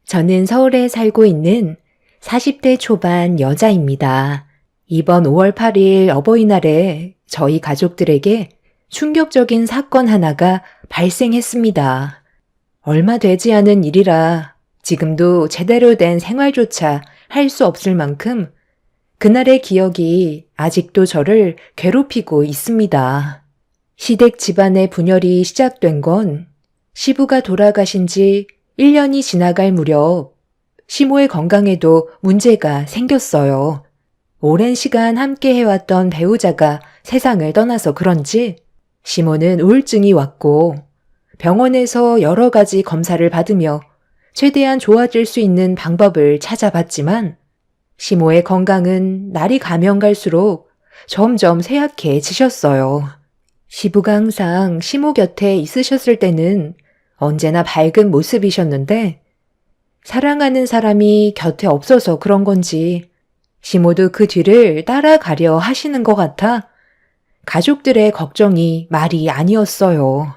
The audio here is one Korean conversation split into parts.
저는 서울에 살고 있는 40대 초반 여자입니다. 이번 5월 8일 어버이날에 저희 가족들에게 충격적인 사건 하나가 발생했습니다. 얼마 되지 않은 일이라 지금도 제대로 된 생활조차 할 수 없을 만큼 그날의 기억이 아직도 저를 괴롭히고 있습니다. 시댁 집안의 분열이 시작된 건 시부가 돌아가신 지 1년이 지나갈 무렵 시모의 건강에도 문제가 생겼어요. 오랜 시간 함께 해왔던 배우자가 세상을 떠나서 그런지 시모는 우울증이 왔고 병원에서 여러 가지 검사를 받으며 최대한 좋아질 수 있는 방법을 찾아봤지만 시모의 건강은 날이 가면 갈수록 점점 쇠약해지셨어요. 시부가 항상 시모 곁에 있으셨을 때는 언제나 밝은 모습이셨는데 사랑하는 사람이 곁에 없어서 그런 건지 시모도 그 뒤를 따라가려 하시는 것 같아 가족들의 걱정이 말이 아니었어요.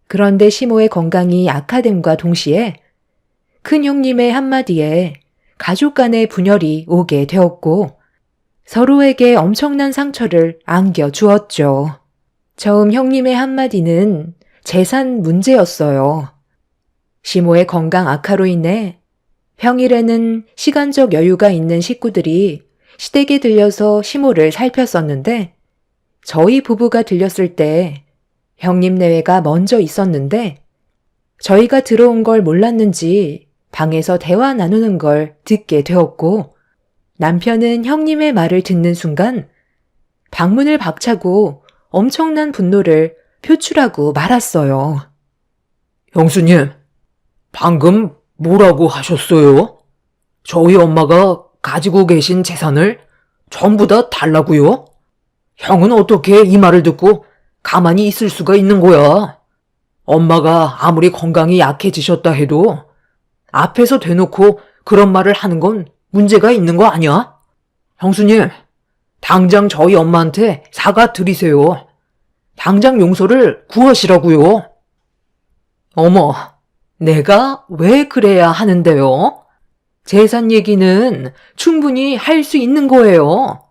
그런데 시모의 건강이 악화됨과 동시에 큰 형님의 한마디에 가족 간의 분열이 오게 되었고 서로에게 엄청난 상처를 안겨주었죠. 처음 형님의 한마디는 재산 문제였어요. 시모의 건강 악화로 인해 평일에는 시간적 여유가 있는 식구들이 시댁에 들려서 시모를 살폈었는데 저희 부부가 들렸을 때 형님 내외가 먼저 있었는데 저희가 들어온 걸 몰랐는지 방에서 대화 나누는 걸 듣게 되었고 남편은 형님의 말을 듣는 순간 방문을 박차고 엄청난 분노를 표출하고 말았어요. 형수님, 방금 뭐라고 하셨어요? 저희 엄마가 가지고 계신 재산을 전부 다 달라고요? 형은 어떻게 이 말을 듣고 가만히 있을 수가 있는 거야? 엄마가 아무리 건강이 약해지셨다 해도 앞에서 대놓고 그런 말을 하는 건 문제가 있는 거 아니야? 형수님, 당장 저희 엄마한테 사과드리세요. 당장 용서를 구하시라고요. 어머, 내가 왜 그래야 하는데요? 재산 얘기는 충분히 할 수 있는 거예요.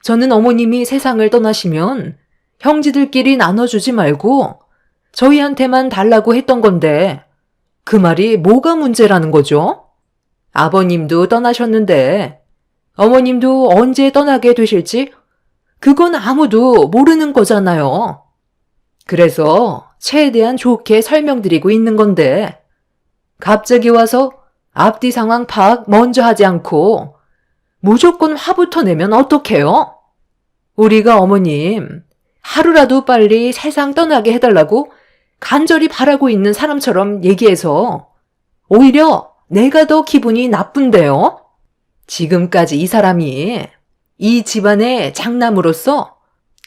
저는 어머님이 세상을 떠나시면 형제들끼리 나눠주지 말고 저희한테만 달라고 했던 건데 그 말이 뭐가 문제라는 거죠? 아버님도 떠나셨는데 어머님도 언제 떠나게 되실지 그건 아무도 모르는 거잖아요. 그래서 최대한 좋게 설명드리고 있는 건데 갑자기 와서 앞뒤 상황 파악 먼저 하지 않고 무조건 화부터 내면 어떡해요? 우리가 어머님 하루라도 빨리 세상 떠나게 해달라고 간절히 바라고 있는 사람처럼 얘기해서 오히려 내가 더 기분이 나쁜데요? 지금까지 이 사람이 이 집안의 장남으로서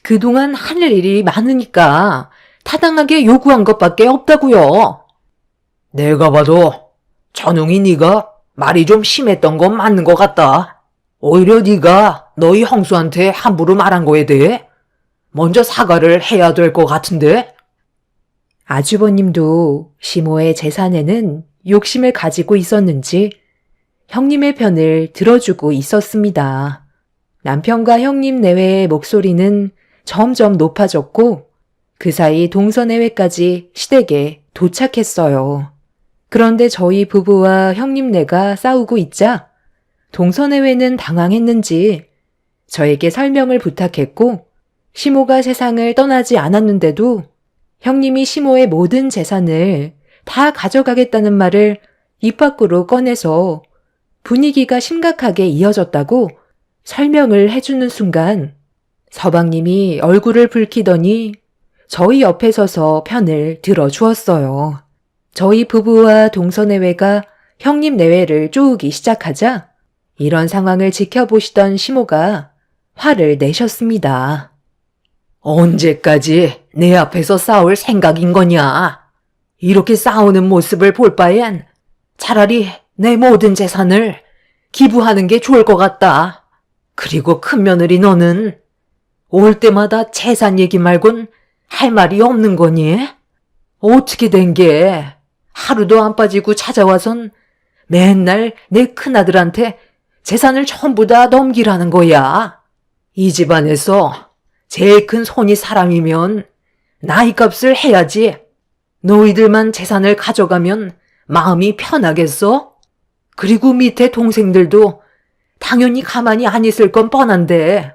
그동안 하늘 일이 많으니까 타당하게 요구한 것밖에 없다고요. 내가 봐도 전웅이 네가 말이 좀 심했던 건 맞는 것 같다. 오히려 네가 너희 형수한테 함부로 말한 거에 대해 먼저 사과를 해야 될 것 같은데? 아주버님도 시모의 재산에는 욕심을 가지고 있었는지 형님의 편을 들어주고 있었습니다. 남편과 형님 내외의 목소리는 점점 높아졌고 그 사이 동서내외까지 시댁에 도착했어요. 그런데 저희 부부와 형님네가 싸우고 있자 동서내외는 당황했는지 저에게 설명을 부탁했고 시모가 세상을 떠나지 않았는데도 형님이 시모의 모든 재산을 다 가져가겠다는 말을 입 밖으로 꺼내서 분위기가 심각하게 이어졌다고 설명을 해주는 순간 서방님이 얼굴을 붉히더니 저희 옆에 서서 편을 들어주었어요. 저희 부부와 동서내외가 형님 내외를 쪼우기 시작하자 이런 상황을 지켜보시던 시모가 화를 내셨습니다. 언제까지 내 앞에서 싸울 생각인 거냐? 이렇게 싸우는 모습을 볼 바엔 차라리 내 모든 재산을 기부하는 게 좋을 것 같다. 그리고 큰며느리 너는 올 때마다 재산 얘기 말곤 할 말이 없는 거니? 어떻게 된 게 하루도 안 빠지고 찾아와선 맨날 내 큰아들한테 재산을 전부 다 넘기라는 거야. 이 집안에서 제일 큰 손이 사람이면 나이값을 해야지. 너희들만 재산을 가져가면 마음이 편하겠어? 그리고 밑에 동생들도 당연히 가만히 안 있을 건 뻔한데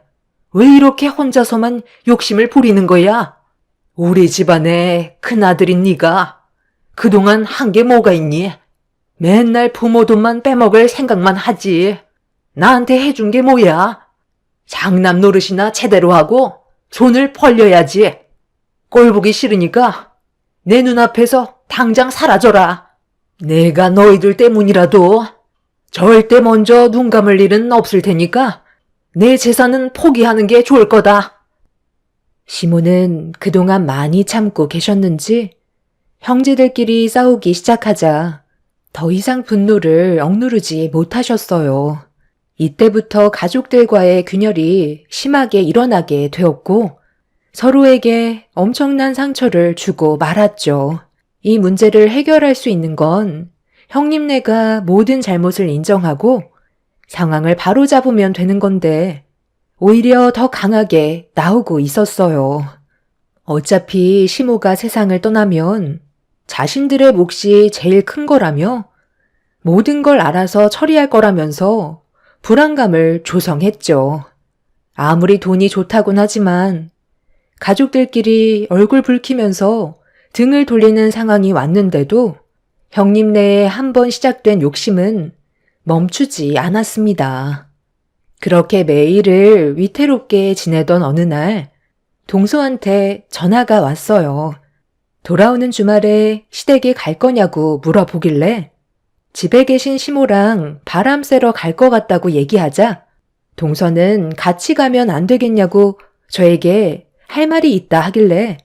왜 이렇게 혼자서만 욕심을 부리는 거야? 우리 집안의 큰아들인 네가 그동안 한 게 뭐가 있니? 맨날 부모 돈만 빼먹을 생각만 하지. 나한테 해준 게 뭐야? 장남 노릇이나 제대로 하고 손을 벌려야지. 꼴 보기 싫으니까 내 눈앞에서 당장 사라져라. 내가 너희들 때문이라도 절대 먼저 눈 감을 일은 없을 테니까 내 재산은 포기하는 게 좋을 거다. 시모는 그동안 많이 참고 계셨는지 형제들끼리 싸우기 시작하자 더 이상 분노를 억누르지 못하셨어요. 이때부터 가족들과의 균열이 심하게 일어나게 되었고 서로에게 엄청난 상처를 주고 말았죠. 이 문제를 해결할 수 있는 건 형님네가 모든 잘못을 인정하고 상황을 바로잡으면 되는 건데 오히려 더 강하게 나오고 있었어요. 어차피 시모가 세상을 떠나면 자신들의 몫이 제일 큰 거라며 모든 걸 알아서 처리할 거라면서 불안감을 조성했죠. 아무리 돈이 좋다곤 하지만 가족들끼리 얼굴 붉히면서 등을 돌리는 상황이 왔는데도 형님네에 한 번 시작된 욕심은 멈추지 않았습니다. 그렇게 매일을 위태롭게 지내던 어느 날 동서한테 전화가 왔어요. 돌아오는 주말에 시댁에 갈 거냐고 물어보길래 집에 계신 시모랑 바람 쐬러 갈 것 같다고 얘기하자 동서는 같이 가면 안 되겠냐고 저에게 할 말이 있다 하길래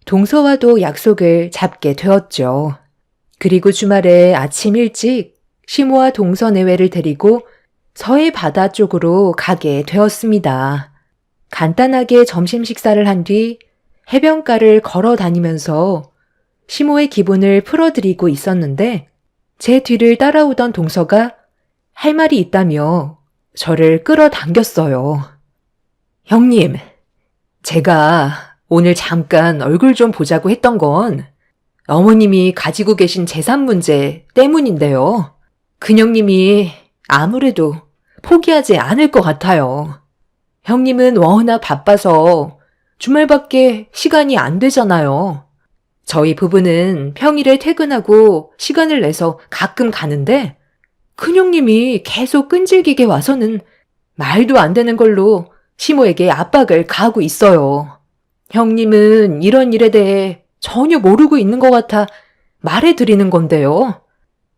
동서와도 약속을 잡게 되었죠. 그리고 주말에 아침 일찍 시모와 동서 내외를 데리고 서해 바다 쪽으로 가게 되었습니다. 간단하게 점심 식사를 한 뒤 해변가를 걸어 다니면서 시모의 기분을 풀어드리고 있었는데 제 뒤를 따라오던 동서가 할 말이 있다며 저를 끌어당겼어요. 형님, 제가 오늘 잠깐 얼굴 좀 보자고 했던 건 어머님이 가지고 계신 재산 문제 때문인데요. 큰형님이 아무래도 포기하지 않을 것 같아요. 형님은 워낙 바빠서 주말밖에 시간이 안 되잖아요. 저희 부부는 평일에 퇴근하고 시간을 내서 가끔 가는데 큰형님이 계속 끈질기게 와서는 말도 안 되는 걸로 시모에게 압박을 가하고 있어요. 형님은 이런 일에 대해 전혀 모르고 있는 것 같아 말해드리는 건데요.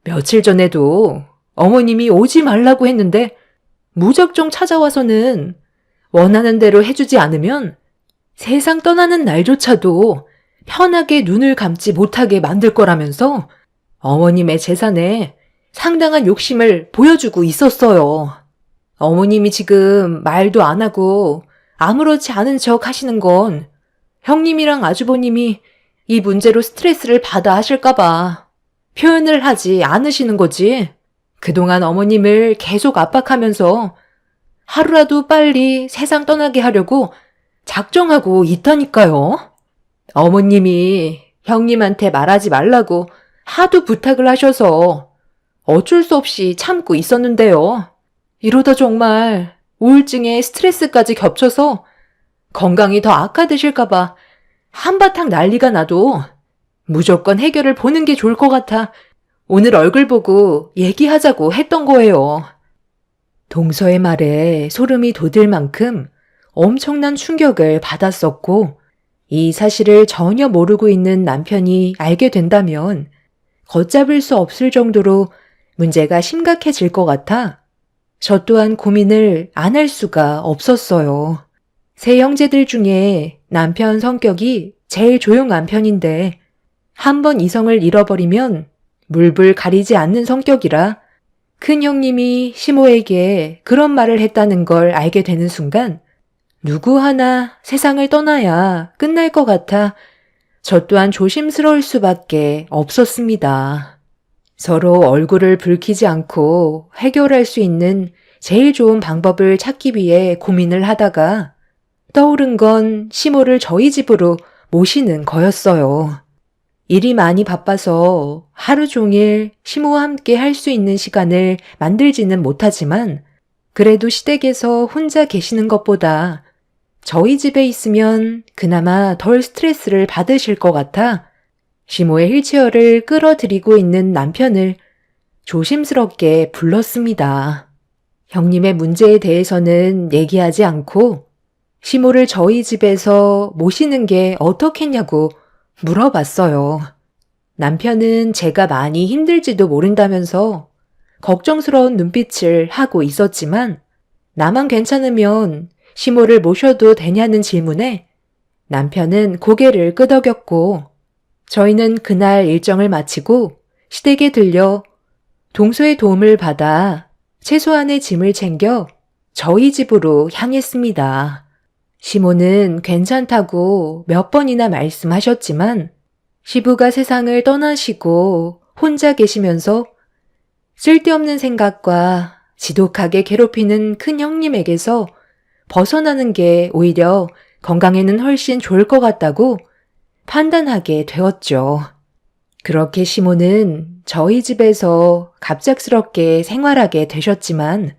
며칠 전에도 어머님이 오지 말라고 했는데 무작정 찾아와서는 원하는 대로 해주지 않으면 세상 떠나는 날조차도 편하게 눈을 감지 못하게 만들 거라면서 어머님의 재산에 상당한 욕심을 보여주고 있었어요. 어머님이 지금 말도 안 하고 아무렇지 않은 척 하시는 건 형님이랑 아주버님이 이 문제로 스트레스를 받아 하실까봐 표현을 하지 않으시는 거지. 그동안 어머님을 계속 압박하면서 하루라도 빨리 세상 떠나게 하려고 작정하고 있다니까요. 어머님이 형님한테 말하지 말라고 하도 부탁을 하셔서 어쩔 수 없이 참고 있었는데요. 이러다 정말 우울증에 스트레스까지 겹쳐서 건강이 더 악화되실까봐 한바탕 난리가 나도 무조건 해결을 보는 게 좋을 것 같아 오늘 얼굴 보고 얘기하자고 했던 거예요. 동서의 말에 소름이 돋을 만큼 엄청난 충격을 받았었고 이 사실을 전혀 모르고 있는 남편이 알게 된다면 걷잡을 수 없을 정도로 문제가 심각해질 것 같아 저 또한 고민을 안 할 수가 없었어요. 세 형제들 중에 남편 성격이 제일 조용한 편인데 한 번 이성을 잃어버리면 물불 가리지 않는 성격이라 큰 형님이 시모에게 그런 말을 했다는 걸 알게 되는 순간 누구 하나 세상을 떠나야 끝날 것 같아 저 또한 조심스러울 수밖에 없었습니다. 서로 얼굴을 붉히지 않고 해결할 수 있는 제일 좋은 방법을 찾기 위해 고민을 하다가 떠오른 건 시모를 저희 집으로 모시는 거였어요. 일이 많이 바빠서 하루 종일 시모와 함께 할 수 있는 시간을 만들지는 못하지만 그래도 시댁에서 혼자 계시는 것보다 저희 집에 있으면 그나마 덜 스트레스를 받으실 것 같아 시모의 휠체어를 끌어들이고 있는 남편을 조심스럽게 불렀습니다. 형님의 문제에 대해서는 얘기하지 않고 시모를 저희 집에서 모시는 게 어떻겠냐고 물어봤어요. 남편은 제가 많이 힘들지도 모른다면서 걱정스러운 눈빛을 하고 있었지만 나만 괜찮으면 시모를 모셔도 되냐는 질문에 남편은 고개를 끄덕였고 저희는 그날 일정을 마치고 시댁에 들려 동서의 도움을 받아 최소한의 짐을 챙겨 저희 집으로 향했습니다. 시모는 괜찮다고 몇 번이나 말씀하셨지만 시부가 세상을 떠나시고 혼자 계시면서 쓸데없는 생각과 지독하게 괴롭히는 큰 형님에게서 벗어나는 게 오히려 건강에는 훨씬 좋을 것 같다고 판단하게 되었죠. 그렇게 시모는 저희 집에서 갑작스럽게 생활하게 되셨지만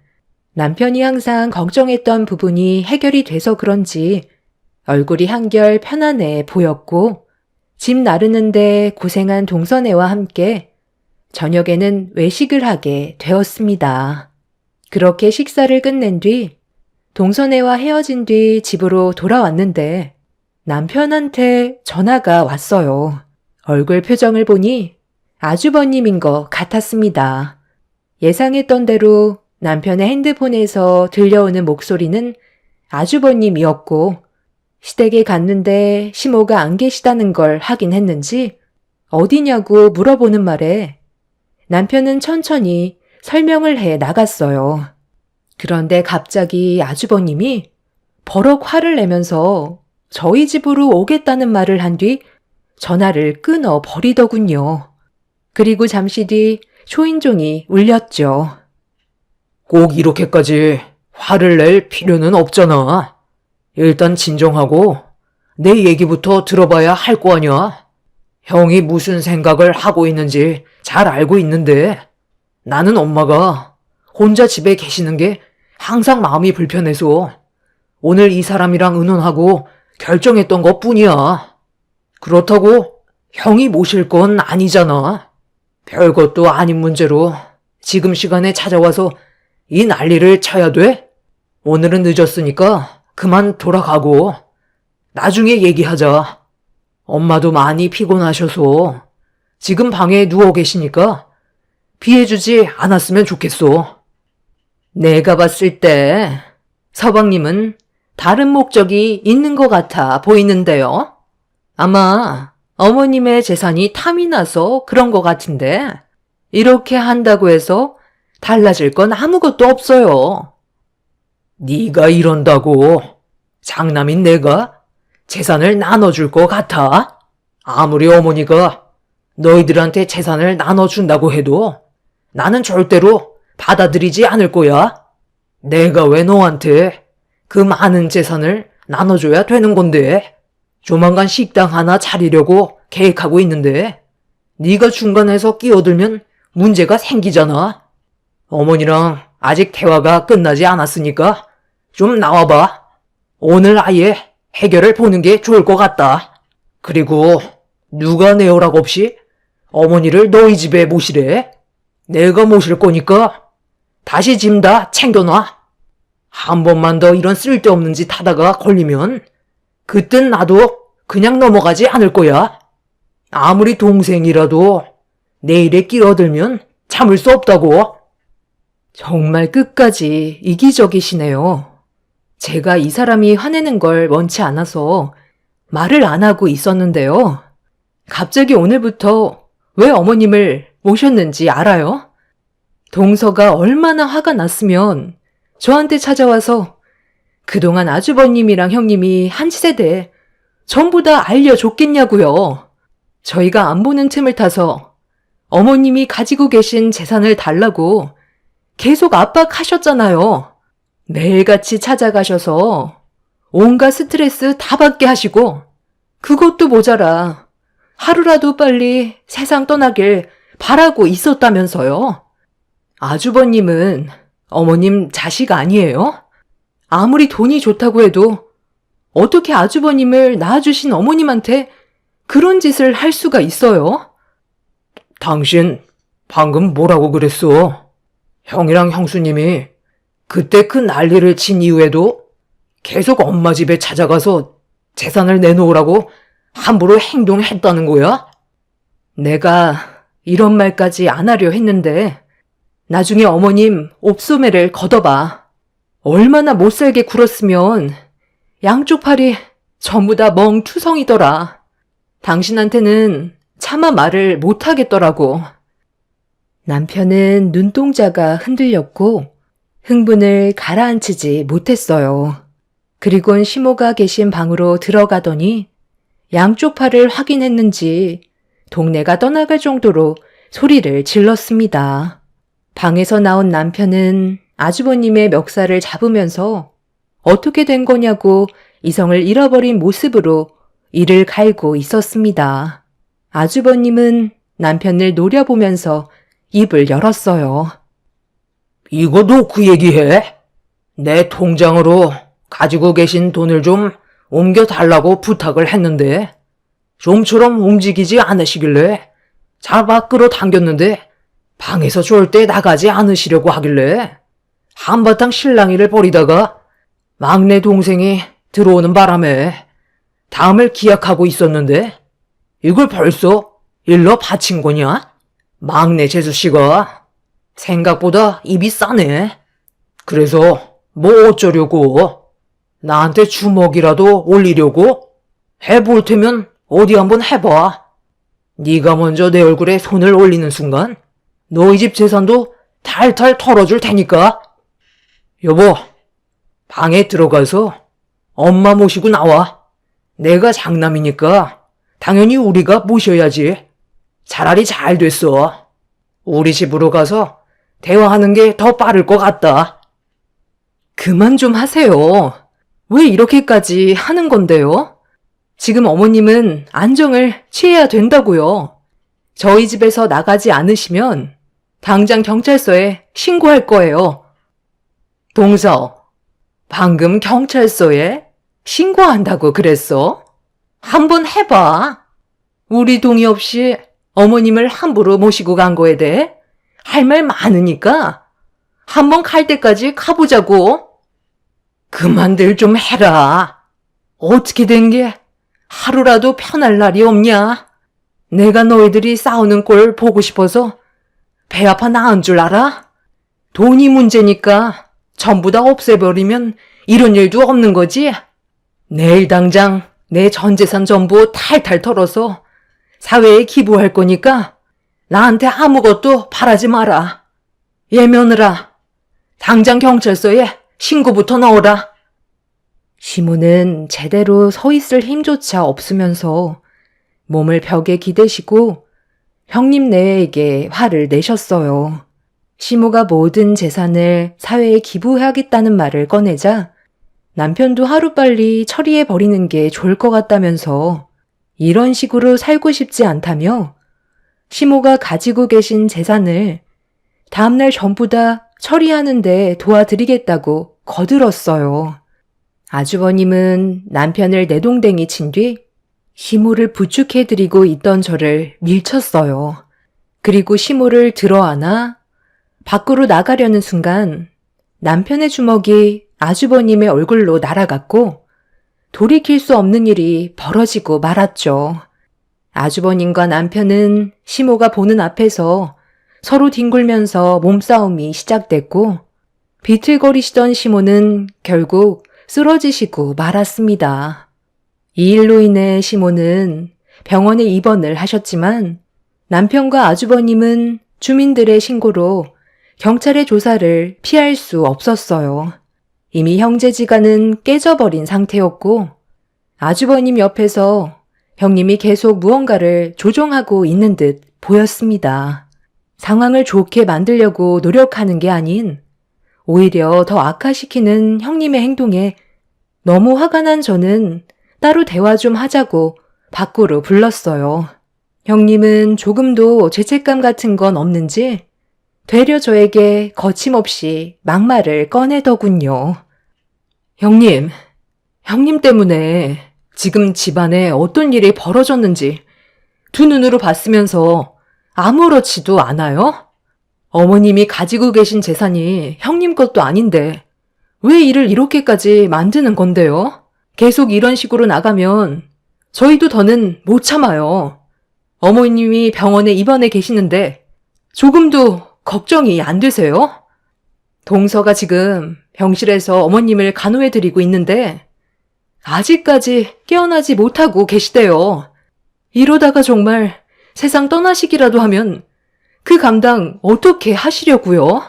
남편이 항상 걱정했던 부분이 해결이 돼서 그런지 얼굴이 한결 편안해 보였고 집 나르는데 고생한 동서네와 함께 저녁에는 외식을 하게 되었습니다. 그렇게 식사를 끝낸 뒤 동서네와 헤어진 뒤 집으로 돌아왔는데 남편한테 전화가 왔어요. 얼굴 표정을 보니 아주버님인 것 같았습니다. 예상했던 대로 남편의 핸드폰에서 들려오는 목소리는 아주버님이었고 시댁에 갔는데 시모가 안 계시다는 걸 확인했는지 어디냐고 물어보는 말에 남편은 천천히 설명을 해 나갔어요. 그런데 갑자기 아주버님이 버럭 화를 내면서 저희 집으로 오겠다는 말을 한 뒤 전화를 끊어 버리더군요. 그리고 잠시 뒤 초인종이 울렸죠. 꼭 이렇게까지 화를 낼 필요는 없잖아. 일단 진정하고 내 얘기부터 들어봐야 할 거 아니야. 형이 무슨 생각을 하고 있는지 잘 알고 있는데 나는 엄마가 혼자 집에 계시는 게 항상 마음이 불편해서 오늘 이 사람이랑 의논하고 결정했던 것 뿐이야. 그렇다고 형이 모실 건 아니잖아. 별것도 아닌 문제로 지금 시간에 찾아와서 이 난리를 쳐야 돼? 오늘은 늦었으니까 그만 돌아가고 나중에 얘기하자. 엄마도 많이 피곤하셔서 지금 방에 누워 계시니까 피해주지 않았으면 좋겠어. 내가 봤을 때 서방님은 다른 목적이 있는 것 같아 보이는데요. 아마 어머님의 재산이 탐이 나서 그런 것 같은데 이렇게 한다고 해서 달라질 건 아무것도 없어요. 네가 이런다고 장남인 내가 재산을 나눠줄 것 같아? 아무리 어머니가 너희들한테 재산을 나눠준다고 해도 나는 절대로 받아들이지 않을 거야. 내가 왜 너한테 그 많은 재산을 나눠줘야 되는 건데? 조만간 식당 하나 차리려고 계획하고 있는데 네가 중간에서 끼어들면 문제가 생기잖아. 어머니랑 아직 대화가 끝나지 않았으니까 좀 나와봐. 오늘 아예 해결을 보는 게 좋을 것 같다. 그리고 누가 내 허락 없이 어머니를 너희 집에 모시래? 내가 모실 거니까 다시 짐 다 챙겨놔. 한 번만 더 이런 쓸데없는 짓 하다가 걸리면 그땐 나도 그냥 넘어가지 않을 거야. 아무리 동생이라도 내 일에 끼어들면 참을 수 없다고. 정말 끝까지 이기적이시네요. 제가 이 사람이 화내는 걸 원치 않아서 말을 안 하고 있었는데요. 갑자기 오늘부터 왜 어머님을 모셨는지 알아요? 동서가 얼마나 화가 났으면 저한테 찾아와서 그동안 아주버님이랑 형님이 한 짓에 대해 전부 다 알려줬겠냐고요. 저희가 안 보는 틈을 타서 어머님이 가지고 계신 재산을 달라고 계속 압박하셨잖아요. 매일같이 찾아가셔서 온갖 스트레스 다 받게 하시고 그것도 모자라 하루라도 빨리 세상 떠나길 바라고 있었다면서요. 아주버님은 어머님 자식 아니에요? 아무리 돈이 좋다고 해도 어떻게 아주버님을 낳아주신 어머님한테 그런 짓을 할 수가 있어요? 당신 방금 뭐라고 그랬어? 형이랑 형수님이 그때 그 난리를 친 이후에도 계속 엄마 집에 찾아가서 재산을 내놓으라고 함부로 행동했다는 거야? 내가 이런 말까지 안 하려 했는데 나중에 어머님 옵소매를 걷어봐. 얼마나 못살게 굴었으면 양쪽 팔이 전부 다 멍투성이더라. 당신한테는 차마 말을 못하겠더라고. 남편은 눈동자가 흔들렸고 흥분을 가라앉히지 못했어요. 그리곤 시모가 계신 방으로 들어가더니 양쪽 팔을 확인했는지 동네가 떠나갈 정도로 소리를 질렀습니다. 방에서 나온 남편은 아주버님의 멱살을 잡으면서 어떻게 된 거냐고 이성을 잃어버린 모습으로 이를 갈고 있었습니다. 아주버님은 남편을 노려보면서 입을 열었어요. 이거도 그 얘기해? 내 통장으로 가지고 계신 돈을 좀 옮겨달라고 부탁을 했는데 좀처럼 움직이지 않으시길래 잡아 끌어당겼는데 방에서 절대 나가지 않으시려고 하길래 한바탕 실랑이를 벌이다가 막내 동생이 들어오는 바람에 다음을 기약하고 있었는데 이걸 벌써 일러 바친 거냐? 막내 재수씨가 생각보다 입이 싸네. 그래서 뭐 어쩌려고? 나한테 주먹이라도 올리려고? 해볼 테면 어디 한번 해봐. 네가 먼저 내 얼굴에 손을 올리는 순간 너희 집 재산도 탈탈 털어줄 테니까. 여보, 방에 들어가서 엄마 모시고 나와. 내가 장남이니까 당연히 우리가 모셔야지. 차라리 잘 됐어. 우리 집으로 가서 대화하는 게 더 빠를 것 같다. 그만 좀 하세요. 왜 이렇게까지 하는 건데요? 지금 어머님은 안정을 취해야 된다고요. 저희 집에서 나가지 않으시면 당장 경찰서에 신고할 거예요. 동서, 방금 경찰서에 신고한다고 그랬어? 한번 해봐. 우리 동의 없이 어머님을 함부로 모시고 간 거에 대해 할 말 많으니까 한번 갈 때까지 가보자고. 그만들 좀 해라. 어떻게 된 게 하루라도 편할 날이 없냐? 내가 너희들이 싸우는 꼴 보고 싶어서 배 아파 나은 줄 알아? 돈이 문제니까 전부 다 없애버리면 이런 일도 없는 거지? 내일 당장 내 전 재산 전부 탈탈 털어서 사회에 기부할 거니까 나한테 아무것도 바라지 마라. 예며느라, 당장 경찰서에 신고부터 넣어라. 시모는 제대로 서 있을 힘조차 없으면서 몸을 벽에 기대시고 형님 네에게 화를 내셨어요. 시모가 모든 재산을 사회에 기부하겠다는 말을 꺼내자 남편도 하루빨리 처리해버리는 게 좋을 것 같다면서 이런 식으로 살고 싶지 않다며 시모가 가지고 계신 재산을 다음날 전부 다 처리하는데 도와드리겠다고 거들었어요. 아주버님은 남편을 내동댕이 친 뒤 시모를 부축해드리고 있던 저를 밀쳤어요. 그리고 시모를 들어안아 밖으로 나가려는 순간 남편의 주먹이 아주버님의 얼굴로 날아갔고 돌이킬 수 없는 일이 벌어지고 말았죠. 아주버님과 남편은 시모가 보는 앞에서 서로 뒹굴면서 몸싸움이 시작됐고 비틀거리시던 시모는 결국 쓰러지시고 말았습니다. 이 일로 인해 시모는 병원에 입원을 하셨지만 남편과 아주버님은 주민들의 신고로 경찰의 조사를 피할 수 없었어요. 이미 형제지간은 깨져버린 상태였고 아주버님 옆에서 형님이 계속 무언가를 조종하고 있는 듯 보였습니다. 상황을 좋게 만들려고 노력하는 게 아닌 오히려 더 악화시키는 형님의 행동에 너무 화가 난 저는 따로 대화 좀 하자고 밖으로 불렀어요. 형님은 조금도 죄책감 같은 건 없는지 되려 저에게 거침없이 막말을 꺼내더군요. 형님 때문에 지금 집안에 어떤 일이 벌어졌는지 두 눈으로 봤으면서 아무렇지도 않아요? 어머님이 가지고 계신 재산이 형님 것도 아닌데 왜 일을 이렇게까지 만드는 건데요? 계속 이런 식으로 나가면 저희도 더는 못 참아요. 어머님이 병원에 입원해 계시는데 조금도 걱정이 안 되세요? 동서가 지금 병실에서 어머님을 간호해드리고 있는데 아직까지 깨어나지 못하고 계시대요. 이러다가 정말 세상 떠나시기라도 하면 그 감당 어떻게 하시려고요?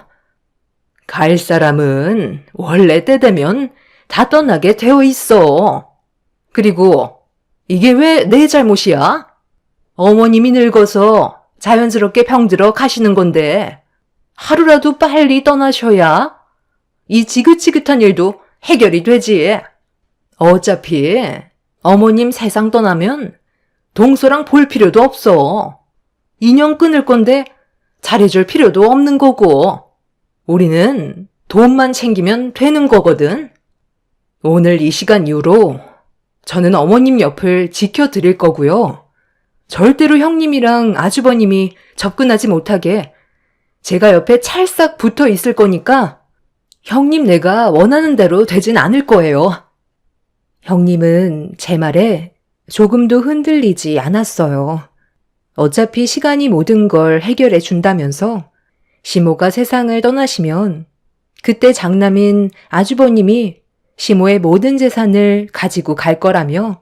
갈 사람은 원래 때 되면 다 떠나게 되어 있어. 그리고 이게 왜 내 잘못이야? 어머님이 늙어서 자연스럽게 병들어 가시는 건데 하루라도 빨리 떠나셔야 이 지긋지긋한 일도 해결이 되지. 어차피 어머님 세상 떠나면 동서랑 볼 필요도 없어. 인연 끊을 건데 잘해줄 필요도 없는 거고 우리는 돈만 챙기면 되는 거거든. 오늘 이 시간 이후로 저는 어머님 옆을 지켜드릴 거고요. 절대로 형님이랑 아주버님이 접근하지 못하게 제가 옆에 찰싹 붙어 있을 거니까 형님 내가 원하는 대로 되진 않을 거예요. 형님은 제 말에 조금도 흔들리지 않았어요. 어차피 시간이 모든 걸 해결해 준다면서 시모가 세상을 떠나시면 그때 장남인 아주버님이 시모의 모든 재산을 가지고 갈 거라며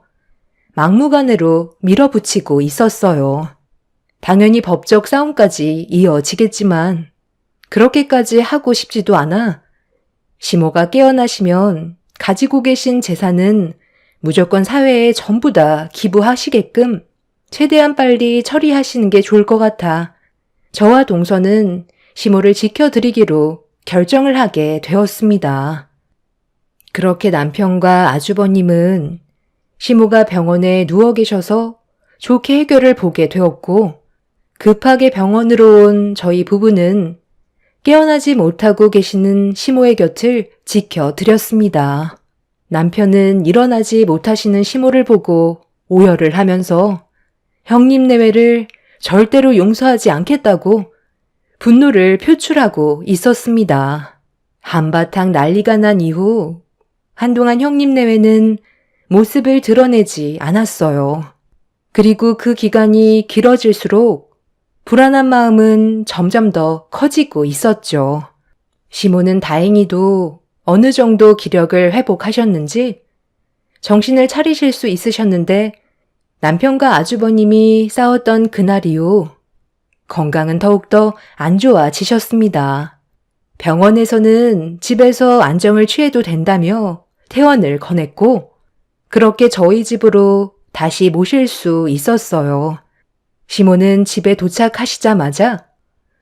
막무가내로 밀어붙이고 있었어요. 당연히 법적 싸움까지 이어지겠지만 그렇게까지 하고 싶지도 않아 시모가 깨어나시면 가지고 계신 재산은 무조건 사회에 전부 다 기부하시게끔 최대한 빨리 처리하시는 게 좋을 것 같아 저와 동서는 시모를 지켜드리기로 결정을 하게 되었습니다. 그렇게 남편과 아주버님은 시모가 병원에 누워 계셔서 좋게 해결을 보게 되었고 급하게 병원으로 온 저희 부부는 깨어나지 못하고 계시는 시모의 곁을 지켜드렸습니다. 남편은 일어나지 못하시는 시모를 보고 오열을 하면서 형님 내외를 절대로 용서하지 않겠다고 분노를 표출하고 있었습니다. 한바탕 난리가 난 이후 한동안 형님 내외는 모습을 드러내지 않았어요. 그리고 그 기간이 길어질수록 불안한 마음은 점점 더 커지고 있었죠. 시모는 다행히도 어느 정도 기력을 회복하셨는지 정신을 차리실 수 있으셨는데 남편과 아주버님이 싸웠던 그날 이후 건강은 더욱더 안 좋아지셨습니다. 병원에서는 집에서 안정을 취해도 된다며 퇴원을 권했고 그렇게 저희 집으로 다시 모실 수 있었어요. 시모는 집에 도착하시자마자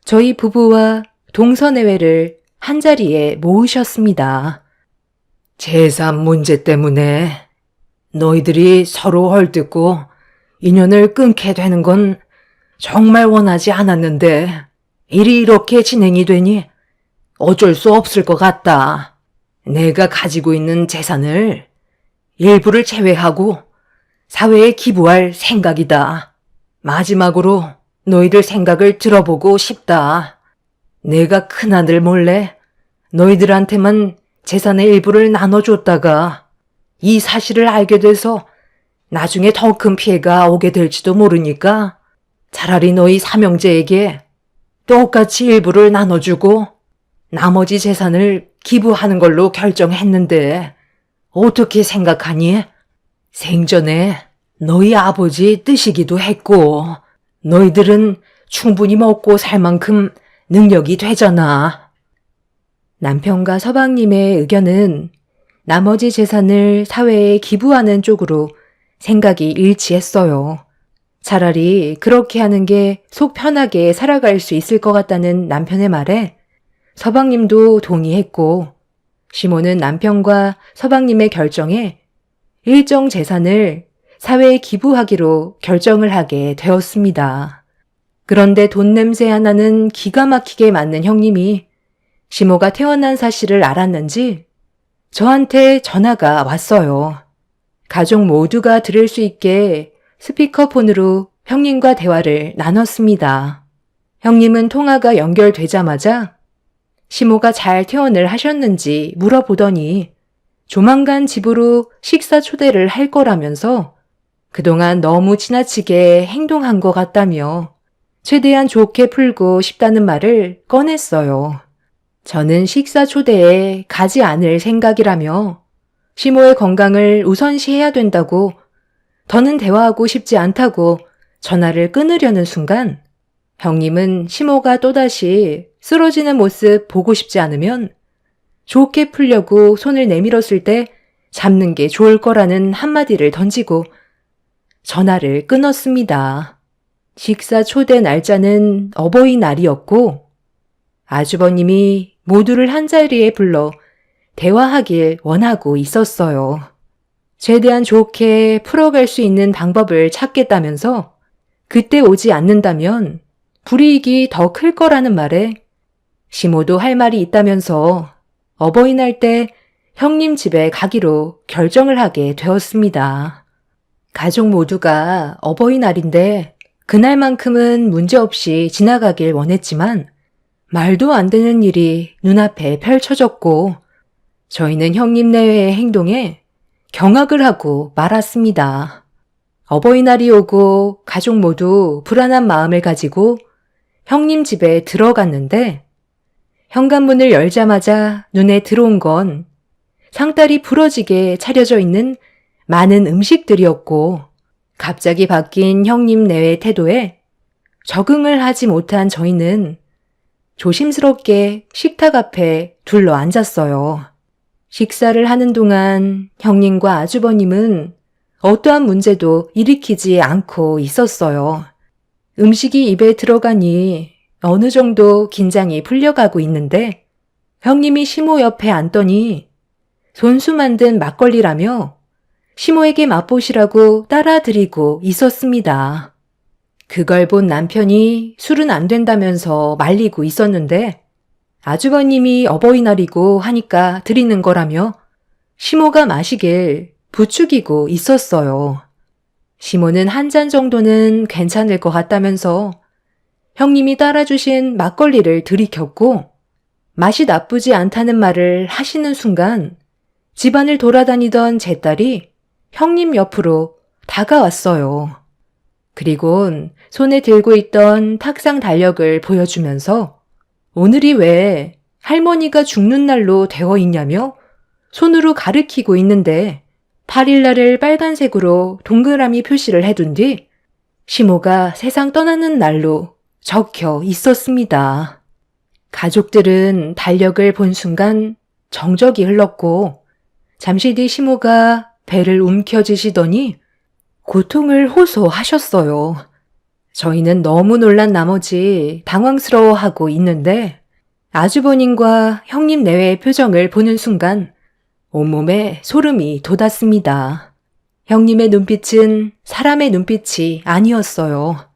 저희 부부와 동서내외를 한자리에 모으셨습니다. 재산 문제 때문에 너희들이 서로 헐뜯고 인연을 끊게 되는 건 정말 원하지 않았는데 일이 이렇게 진행이 되니 어쩔 수 없을 것 같다. 내가 가지고 있는 재산을 일부를 제외하고 사회에 기부할 생각이다. 마지막으로 너희들 생각을 들어보고 싶다. 내가 큰아들 몰래 너희들한테만 재산의 일부를 나눠줬다가 이 사실을 알게 돼서 나중에 더 큰 피해가 오게 될지도 모르니까 차라리 너희 삼형제에게 똑같이 일부를 나눠주고 나머지 재산을 기부하는 걸로 결정했는데 어떻게 생각하니? 생전에 너희 아버지 뜻이기도 했고 너희들은 충분히 먹고 살 만큼 능력이 되잖아. 남편과 서방님의 의견은 나머지 재산을 사회에 기부하는 쪽으로 생각이 일치했어요. 차라리 그렇게 하는 게 속 편하게 살아갈 수 있을 것 같다는 남편의 말에 서방님도 동의했고, 시모는 남편과 서방님의 결정에 일정 재산을 사회에 기부하기로 결정을 하게 되었습니다. 그런데 돈 냄새 하나는 기가 막히게 맡는 형님이 시모가 태어난 사실을 알았는지 저한테 전화가 왔어요. 가족 모두가 들을 수 있게 스피커폰으로 형님과 대화를 나눴습니다. 형님은 통화가 연결되자마자 시모가 잘 퇴원을 하셨는지 물어보더니 조만간 집으로 식사 초대를 할 거라면서 그동안 너무 지나치게 행동한 것 같다며 최대한 좋게 풀고 싶다는 말을 꺼냈어요. 저는 식사 초대에 가지 않을 생각이라며 시모의 건강을 우선시해야 된다고, 더는 대화하고 싶지 않다고 전화를 끊으려는 순간 형님은 시모가 또다시 쓰러지는 모습 보고 싶지 않으면 좋게 풀려고 손을 내밀었을 때 잡는 게 좋을 거라는 한마디를 던지고 전화를 끊었습니다. 식사 초대 날짜는 어버이날이었고 아주버님이 모두를 한자리에 불러 대화하길 원하고 있었어요. 최대한 좋게 풀어갈 수 있는 방법을 찾겠다면서 그때 오지 않는다면 불이익이 더 클 거라는 말에 시모도 할 말이 있다면서 어버이날 때 형님 집에 가기로 결정을 하게 되었습니다. 가족 모두가 어버이날인데 그날만큼은 문제없이 지나가길 원했지만 말도 안 되는 일이 눈앞에 펼쳐졌고 저희는 형님 내외의 행동에 경악을 하고 말았습니다. 어버이날이 오고 가족 모두 불안한 마음을 가지고 형님 집에 들어갔는데 현관문을 열자마자 눈에 들어온 건 상다리 부러지게 차려져 있는 많은 음식들이었고 갑자기 바뀐 형님 내외 태도에 적응을 하지 못한 저희는 조심스럽게 식탁 앞에 둘러 앉았어요. 식사를 하는 동안 형님과 아주버님은 어떠한 문제도 일으키지 않고 있었어요. 음식이 입에 들어가니 어느 정도 긴장이 풀려가고 있는데 형님이 시모 옆에 앉더니 손수 만든 막걸리라며 시모에게 맛보시라고 따라드리고 있었습니다. 그걸 본 남편이 술은 안 된다면서 말리고 있었는데 아주버님이 어버이날이고 하니까 드리는 거라며 시모가 마시길 부추기고 있었어요. 시모는 한 잔 정도는 괜찮을 것 같다면서 형님이 따라주신 막걸리를 들이켰고 맛이 나쁘지 않다는 말을 하시는 순간 집안을 돌아다니던 제 딸이 형님 옆으로 다가왔어요. 그리곤 손에 들고 있던 탁상 달력을 보여주면서 오늘이 왜 할머니가 죽는 날로 되어 있냐며 손으로 가리키고 있는데 8일날을 빨간색으로 동그라미 표시를 해둔 뒤 시모가 세상 떠나는 날로 적혀 있었습니다. 가족들은 달력을 본 순간 정적이 흘렀고 잠시 뒤 시모가 배를 움켜쥐시더니 고통을 호소하셨어요. 저희는 너무 놀란 나머지 당황스러워하고 있는데 아주버님과 형님 내외의 표정을 보는 순간 온몸에 소름이 돋았습니다. 형님의 눈빛은 사람의 눈빛이 아니었어요.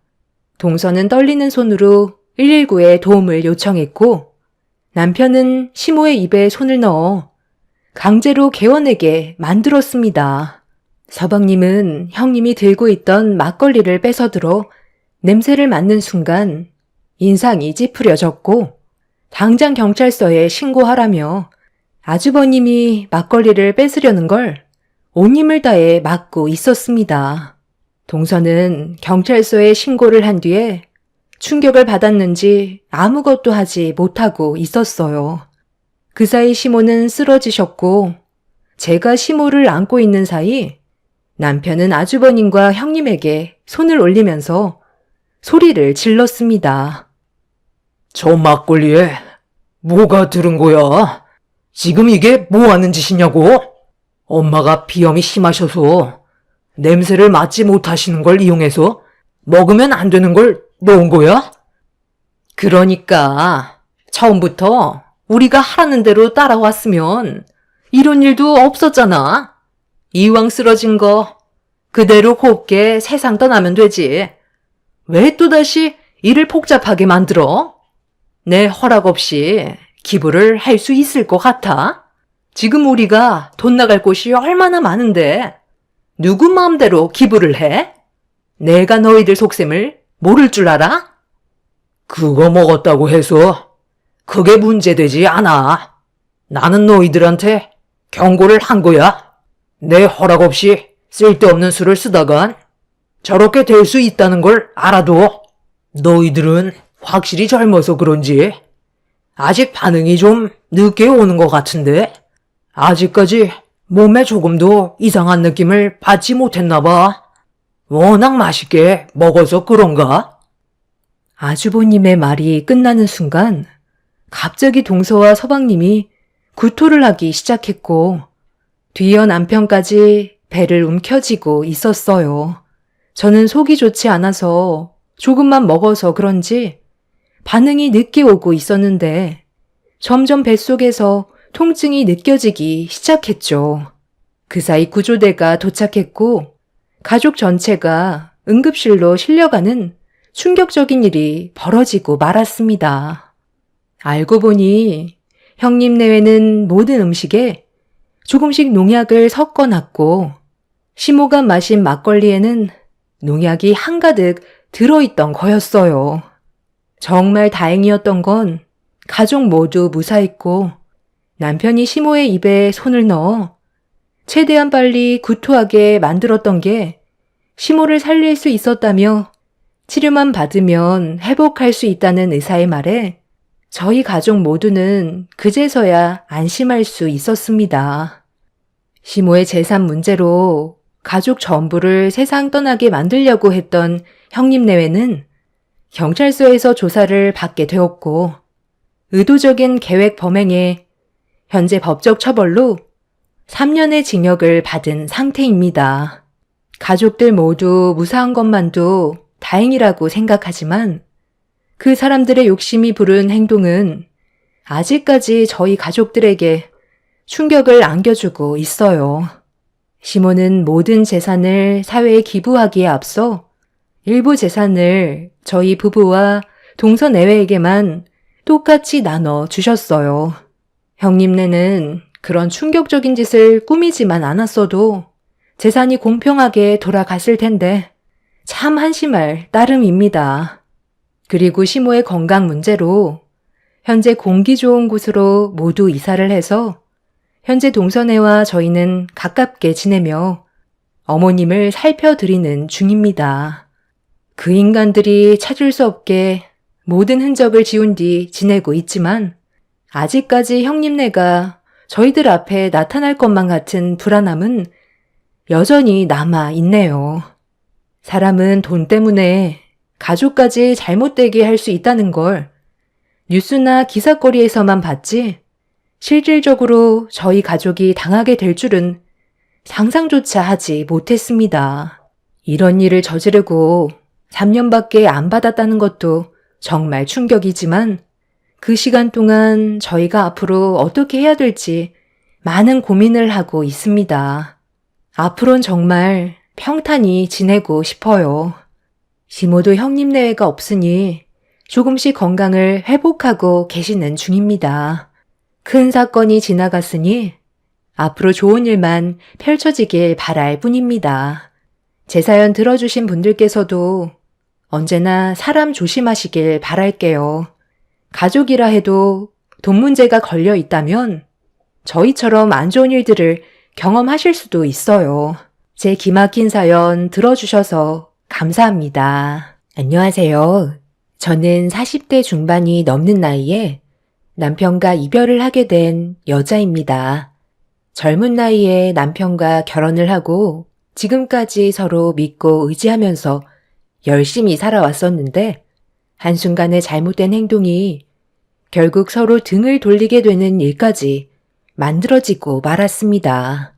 동서는 떨리는 손으로 119에 도움을 요청했고 남편은 시모의 입에 손을 넣어 강제로 개원하게 만들었습니다. 서방님은 형님이 들고 있던 막걸리를 뺏어들어 냄새를 맡는 순간 인상이 찌푸려졌고 당장 경찰서에 신고하라며 아주버님이 막걸리를 뺏으려는 걸 온 힘을 다해 막고 있었습니다. 동서는 경찰서에 신고를 한 뒤에 충격을 받았는지 아무것도 하지 못하고 있었어요. 그 사이 시모는 쓰러지셨고 제가 시모를 안고 있는 사이 남편은 아주버님과 형님에게 손을 올리면서 소리를 질렀습니다. 저 막걸리에 뭐가 들은 거야? 지금 이게 뭐 하는 짓이냐고? 엄마가 비염이 심하셔서 냄새를 맡지 못하시는 걸 이용해서 먹으면 안 되는 걸 넣은 거야? 그러니까 처음부터 우리가 하라는 대로 따라왔으면 이런 일도 없었잖아. 이왕 쓰러진 거 그대로 곱게 세상 떠나면 되지. 왜 또다시 일을 복잡하게 만들어? 내 허락 없이 기부를 할 수 있을 것 같아? 지금 우리가 돈 나갈 곳이 얼마나 많은데 누구 마음대로 기부를 해? 내가 너희들 속셈을 모를 줄 알아? 그거 먹었다고 해서 그게 문제되지 않아. 나는 너희들한테 경고를 한 거야. 내 허락 없이 쓸데없는 수를 쓰다간 저렇게 될 수 있다는 걸 알아도 너희들은 확실히 젊어서 그런지 아직 반응이 좀 늦게 오는 것 같은데 아직까지 몸에 조금도 이상한 느낌을 받지 못했나 봐. 워낙 맛있게 먹어서 그런가? 아주버님의 말이 끝나는 순간 갑자기 동서와 서방님이 구토를 하기 시작했고 뒤이어 남편까지 배를 움켜쥐고 있었어요. 저는 속이 좋지 않아서 조금만 먹어서 그런지 반응이 늦게 오고 있었는데 점점 뱃속에서 통증이 느껴지기 시작했죠. 그 사이 구조대가 도착했고 가족 전체가 응급실로 실려가는 충격적인 일이 벌어지고 말았습니다. 알고 보니 형님 내외는 모든 음식에 조금씩 농약을 섞어놨고 시모가 마신 막걸리에는 농약이 한가득 들어있던 거였어요. 정말 다행이었던 건 가족 모두 무사했고 남편이 시모의 입에 손을 넣어 최대한 빨리 구토하게 만들었던 게 시모를 살릴 수 있었다며 치료만 받으면 회복할 수 있다는 의사의 말에 저희 가족 모두는 그제서야 안심할 수 있었습니다. 시모의 재산 문제로 가족 전부를 세상 떠나게 만들려고 했던 형님 내외는 경찰서에서 조사를 받게 되었고 의도적인 계획 범행에 현재 법적 처벌로 3년의 징역을 받은 상태입니다. 가족들 모두 무사한 것만도 다행이라고 생각하지만 그 사람들의 욕심이 부른 행동은 아직까지 저희 가족들에게 충격을 안겨주고 있어요. 시모는 모든 재산을 사회에 기부하기에 앞서 일부 재산을 저희 부부와 동서 내외에게만 똑같이 나눠 주셨어요. 형님네는 그런 충격적인 짓을 꾸미지만 않았어도 재산이 공평하게 돌아갔을 텐데 참 한심할 따름입니다. 그리고 시모의 건강 문제로 현재 공기 좋은 곳으로 모두 이사를 해서 현재 동서네와 저희는 가깝게 지내며 어머님을 살펴드리는 중입니다. 그 인간들이 찾을 수 없게 모든 흔적을 지운 뒤 지내고 있지만 아직까지 형님네가 저희들 앞에 나타날 것만 같은 불안함은 여전히 남아 있네요. 사람은 돈 때문에 가족까지 잘못되게 할 수 있다는 걸 뉴스나 기사거리에서만 봤지 실질적으로 저희 가족이 당하게 될 줄은 상상조차 하지 못했습니다. 이런 일을 저지르고 3년밖에 안 받았다는 것도 정말 충격이지만 그 시간 동안 저희가 앞으로 어떻게 해야 될지 많은 고민을 하고 있습니다. 앞으론 정말 평탄히 지내고 싶어요. 시모도 형님 내외가 없으니 조금씩 건강을 회복하고 계시는 중입니다. 큰 사건이 지나갔으니 앞으로 좋은 일만 펼쳐지길 바랄 뿐입니다. 제 사연 들어주신 분들께서도 언제나 사람 조심하시길 바랄게요. 가족이라 해도 돈 문제가 걸려 있다면 저희처럼 안 좋은 일들을 경험하실 수도 있어요. 제 기막힌 사연 들어주셔서 감사합니다. 안녕하세요. 저는 40대 중반이 넘는 나이에 남편과 이별을 하게 된 여자입니다. 젊은 나이에 남편과 결혼을 하고 지금까지 서로 믿고 의지하면서 열심히 살아왔었는데 한순간에 잘못된 행동이 결국 서로 등을 돌리게 되는 일까지 만들어지고 말았습니다.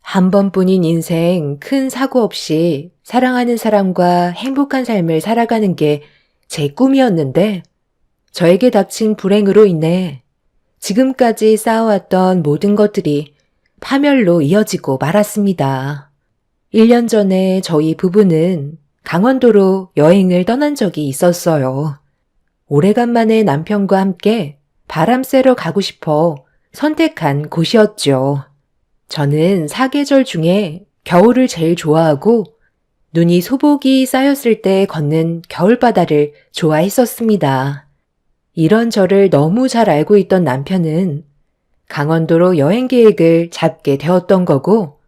한 번뿐인 인생 큰 사고 없이 사랑하는 사람과 행복한 삶을 살아가는 게 제 꿈이었는데 저에게 닥친 불행으로 인해 지금까지 쌓아왔던 모든 것들이 파멸로 이어지고 말았습니다. 1년 전에 저희 부부는 강원도로 여행을 떠난 적이 있었어요. 오래간만에 남편과 함께 바람 쐬러 가고 싶어 선택한 곳이었죠. 저는 사계절 중에 겨울을 제일 좋아하고 눈이 소복이 쌓였을 때 걷는 겨울바다를 좋아했었습니다. 이런 저를 너무 잘 알고 있던 남편은 강원도로 여행 계획을 잡게 되었던 거고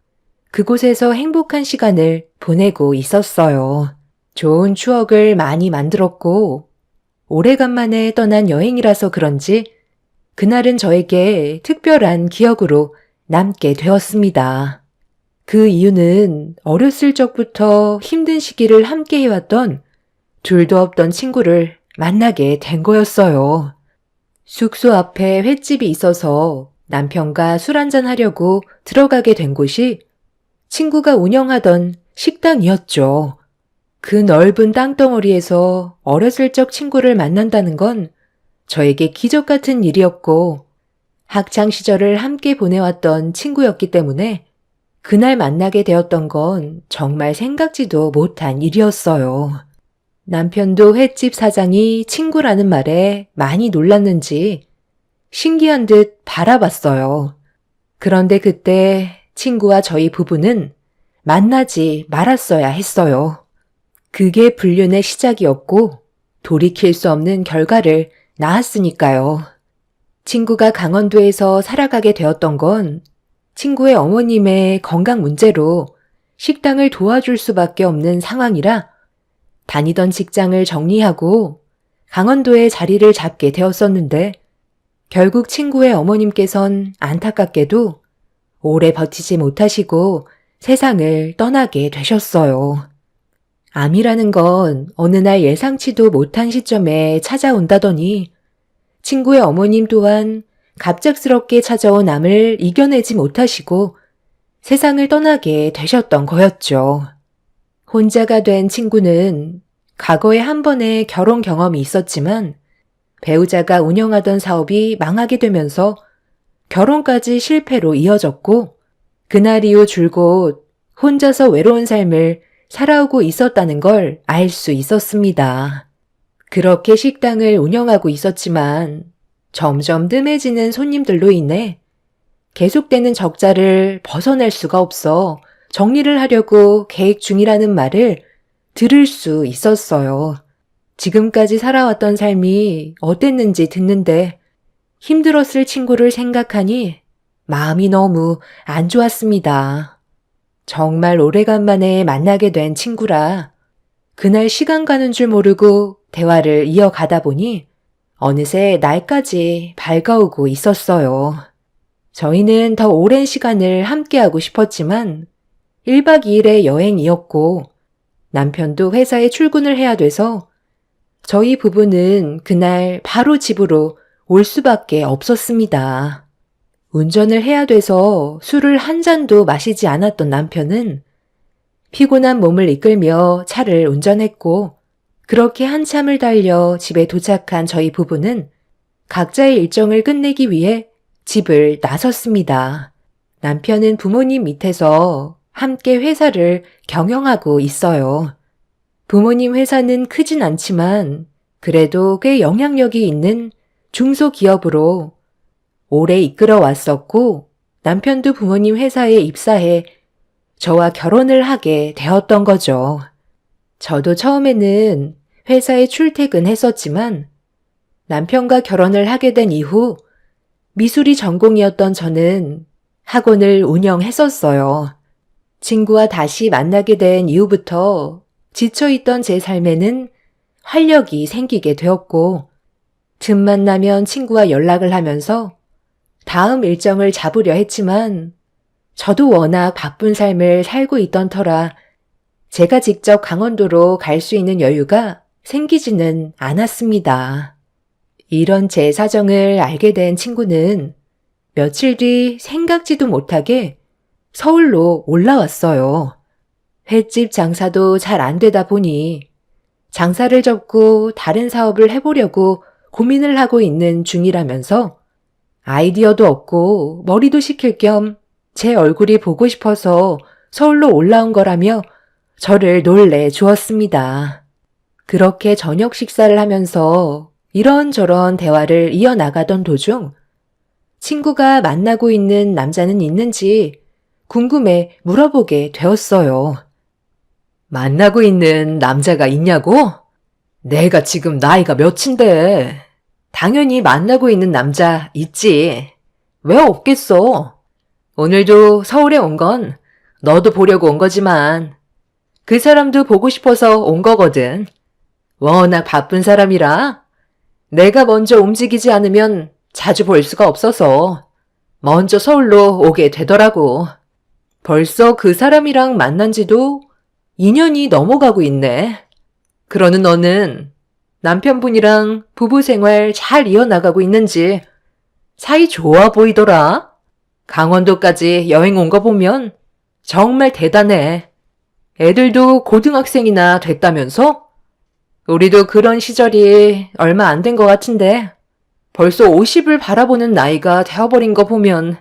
그곳에서 행복한 시간을 보내고 있었어요. 좋은 추억을 많이 만들었고 오래간만에 떠난 여행이라서 그런지 그날은 저에게 특별한 기억으로 남게 되었습니다. 그 이유는 어렸을 적부터 힘든 시기를 함께 해왔던 둘도 없던 친구를 만나게 된 거였어요. 숙소 앞에 횟집이 있어서 남편과 술 한잔 하려고 들어가게 된 곳이 친구가 운영하던 식당이었죠. 그 넓은 땅덩어리에서 어렸을 적 친구를 만난다는 건 저에게 기적 같은 일이었고 학창 시절을 함께 보내왔던 친구였기 때문에 그날 만나게 되었던 건 정말 생각지도 못한 일이었어요. 남편도 횟집 사장이 친구라는 말에 많이 놀랐는지 신기한 듯 바라봤어요. 그런데 그때 친구와 저희 부부는 만나지 말았어야 했어요. 그게 불륜의 시작이었고 돌이킬 수 없는 결과를 낳았으니까요. 친구가 강원도에서 살아가게 되었던 건 친구의 어머님의 건강 문제로 식당을 도와줄 수밖에 없는 상황이라 다니던 직장을 정리하고 강원도에 자리를 잡게 되었었는데 결국 친구의 어머님께선 안타깝게도 오래 버티지 못하시고 세상을 떠나게 되셨어요. 암이라는 건 어느 날 예상치도 못한 시점에 찾아온다더니 친구의 어머님 또한 갑작스럽게 찾아온 암을 이겨내지 못하시고 세상을 떠나게 되셨던 거였죠. 혼자가 된 친구는 과거에 한 번의 결혼 경험이 있었지만 배우자가 운영하던 사업이 망하게 되면서 결혼까지 실패로 이어졌고 그날 이후 줄곧 혼자서 외로운 삶을 살아오고 있었다는 걸 알 수 있었습니다. 그렇게 식당을 운영하고 있었지만 점점 뜸해지는 손님들로 인해 계속되는 적자를 벗어날 수가 없어 정리를 하려고 계획 중이라는 말을 들을 수 있었어요. 지금까지 살아왔던 삶이 어땠는지 듣는데 힘들었을 친구를 생각하니 마음이 너무 안 좋았습니다. 정말 오래간만에 만나게 된 친구라 그날 시간 가는 줄 모르고 대화를 이어가다 보니 어느새 날까지 밝아오고 있었어요. 저희는 더 오랜 시간을 함께하고 싶었지만 1박 2일의 여행이었고 남편도 회사에 출근을 해야 돼서 저희 부부는 그날 바로 집으로 올 수밖에 없었습니다. 운전을 해야 돼서 술을 한 잔도 마시지 않았던 남편은 피곤한 몸을 이끌며 차를 운전했고 그렇게 한참을 달려 집에 도착한 저희 부부는 각자의 일정을 끝내기 위해 집을 나섰습니다. 남편은 부모님 밑에서 함께 회사를 경영하고 있어요. 부모님 회사는 크진 않지만 그래도 꽤 영향력이 있는 중소기업으로 오래 이끌어 왔었고 남편도 부모님 회사에 입사해 저와 결혼을 하게 되었던 거죠. 저도 처음에는 회사에 출퇴근했었지만 남편과 결혼을 하게 된 이후 미술이 전공이었던 저는 학원을 운영했었어요. 친구와 다시 만나게 된 이후부터 지쳐있던 제 삶에는 활력이 생기게 되었고 틈만 나면 친구와 연락을 하면서 다음 일정을 잡으려 했지만 저도 워낙 바쁜 삶을 살고 있던 터라 제가 직접 강원도로 갈 수 있는 여유가 생기지는 않았습니다. 이런 제 사정을 알게 된 친구는 며칠 뒤 생각지도 못하게 서울로 올라왔어요. 횟집 장사도 잘 안 되다 보니 장사를 접고 다른 사업을 해보려고 고민을 하고 있는 중이라면서 아이디어도 없고 머리도 식힐 겸 제 얼굴이 보고 싶어서 서울로 올라온 거라며 저를 놀래 주었습니다. 그렇게 저녁 식사를 하면서 이런저런 대화를 이어나가던 도중 친구가 만나고 있는 남자는 있는지 궁금해 물어보게 되었어요. 만나고 있는 남자가 있냐고? 내가 지금 나이가 몇인데. 당연히 만나고 있는 남자 있지. 왜 없겠어? 오늘도 서울에 온 건 너도 보려고 온 거지만 그 사람도 보고 싶어서 온 거거든. 워낙 바쁜 사람이라 내가 먼저 움직이지 않으면 자주 볼 수가 없어서 먼저 서울로 오게 되더라고. 벌써 그 사람이랑 만난 지도 2년이 넘어가고 있네. 그러는 너는 남편분이랑 부부 생활 잘 이어나가고 있는지 사이 좋아 보이더라. 강원도까지 여행 온 거 보면 정말 대단해. 애들도 고등학생이나 됐다면서? 우리도 그런 시절이 얼마 안 된 것 같은데 벌써 50을 바라보는 나이가 되어버린 거 보면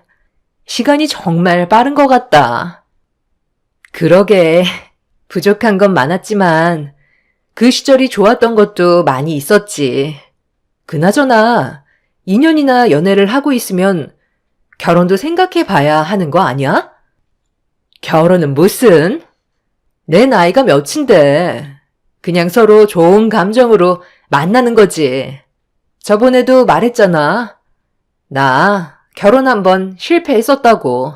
시간이 정말 빠른 것 같다. 그러게, 부족한 건 많았지만 그 시절이 좋았던 것도 많이 있었지. 그나저나 2년이나 연애를 하고 있으면 결혼도 생각해 봐야 하는 거 아니야? 결혼은 무슨? 내 나이가 몇인데 그냥 서로 좋은 감정으로 만나는 거지. 저번에도 말했잖아. 나 결혼 한번 실패했었다고.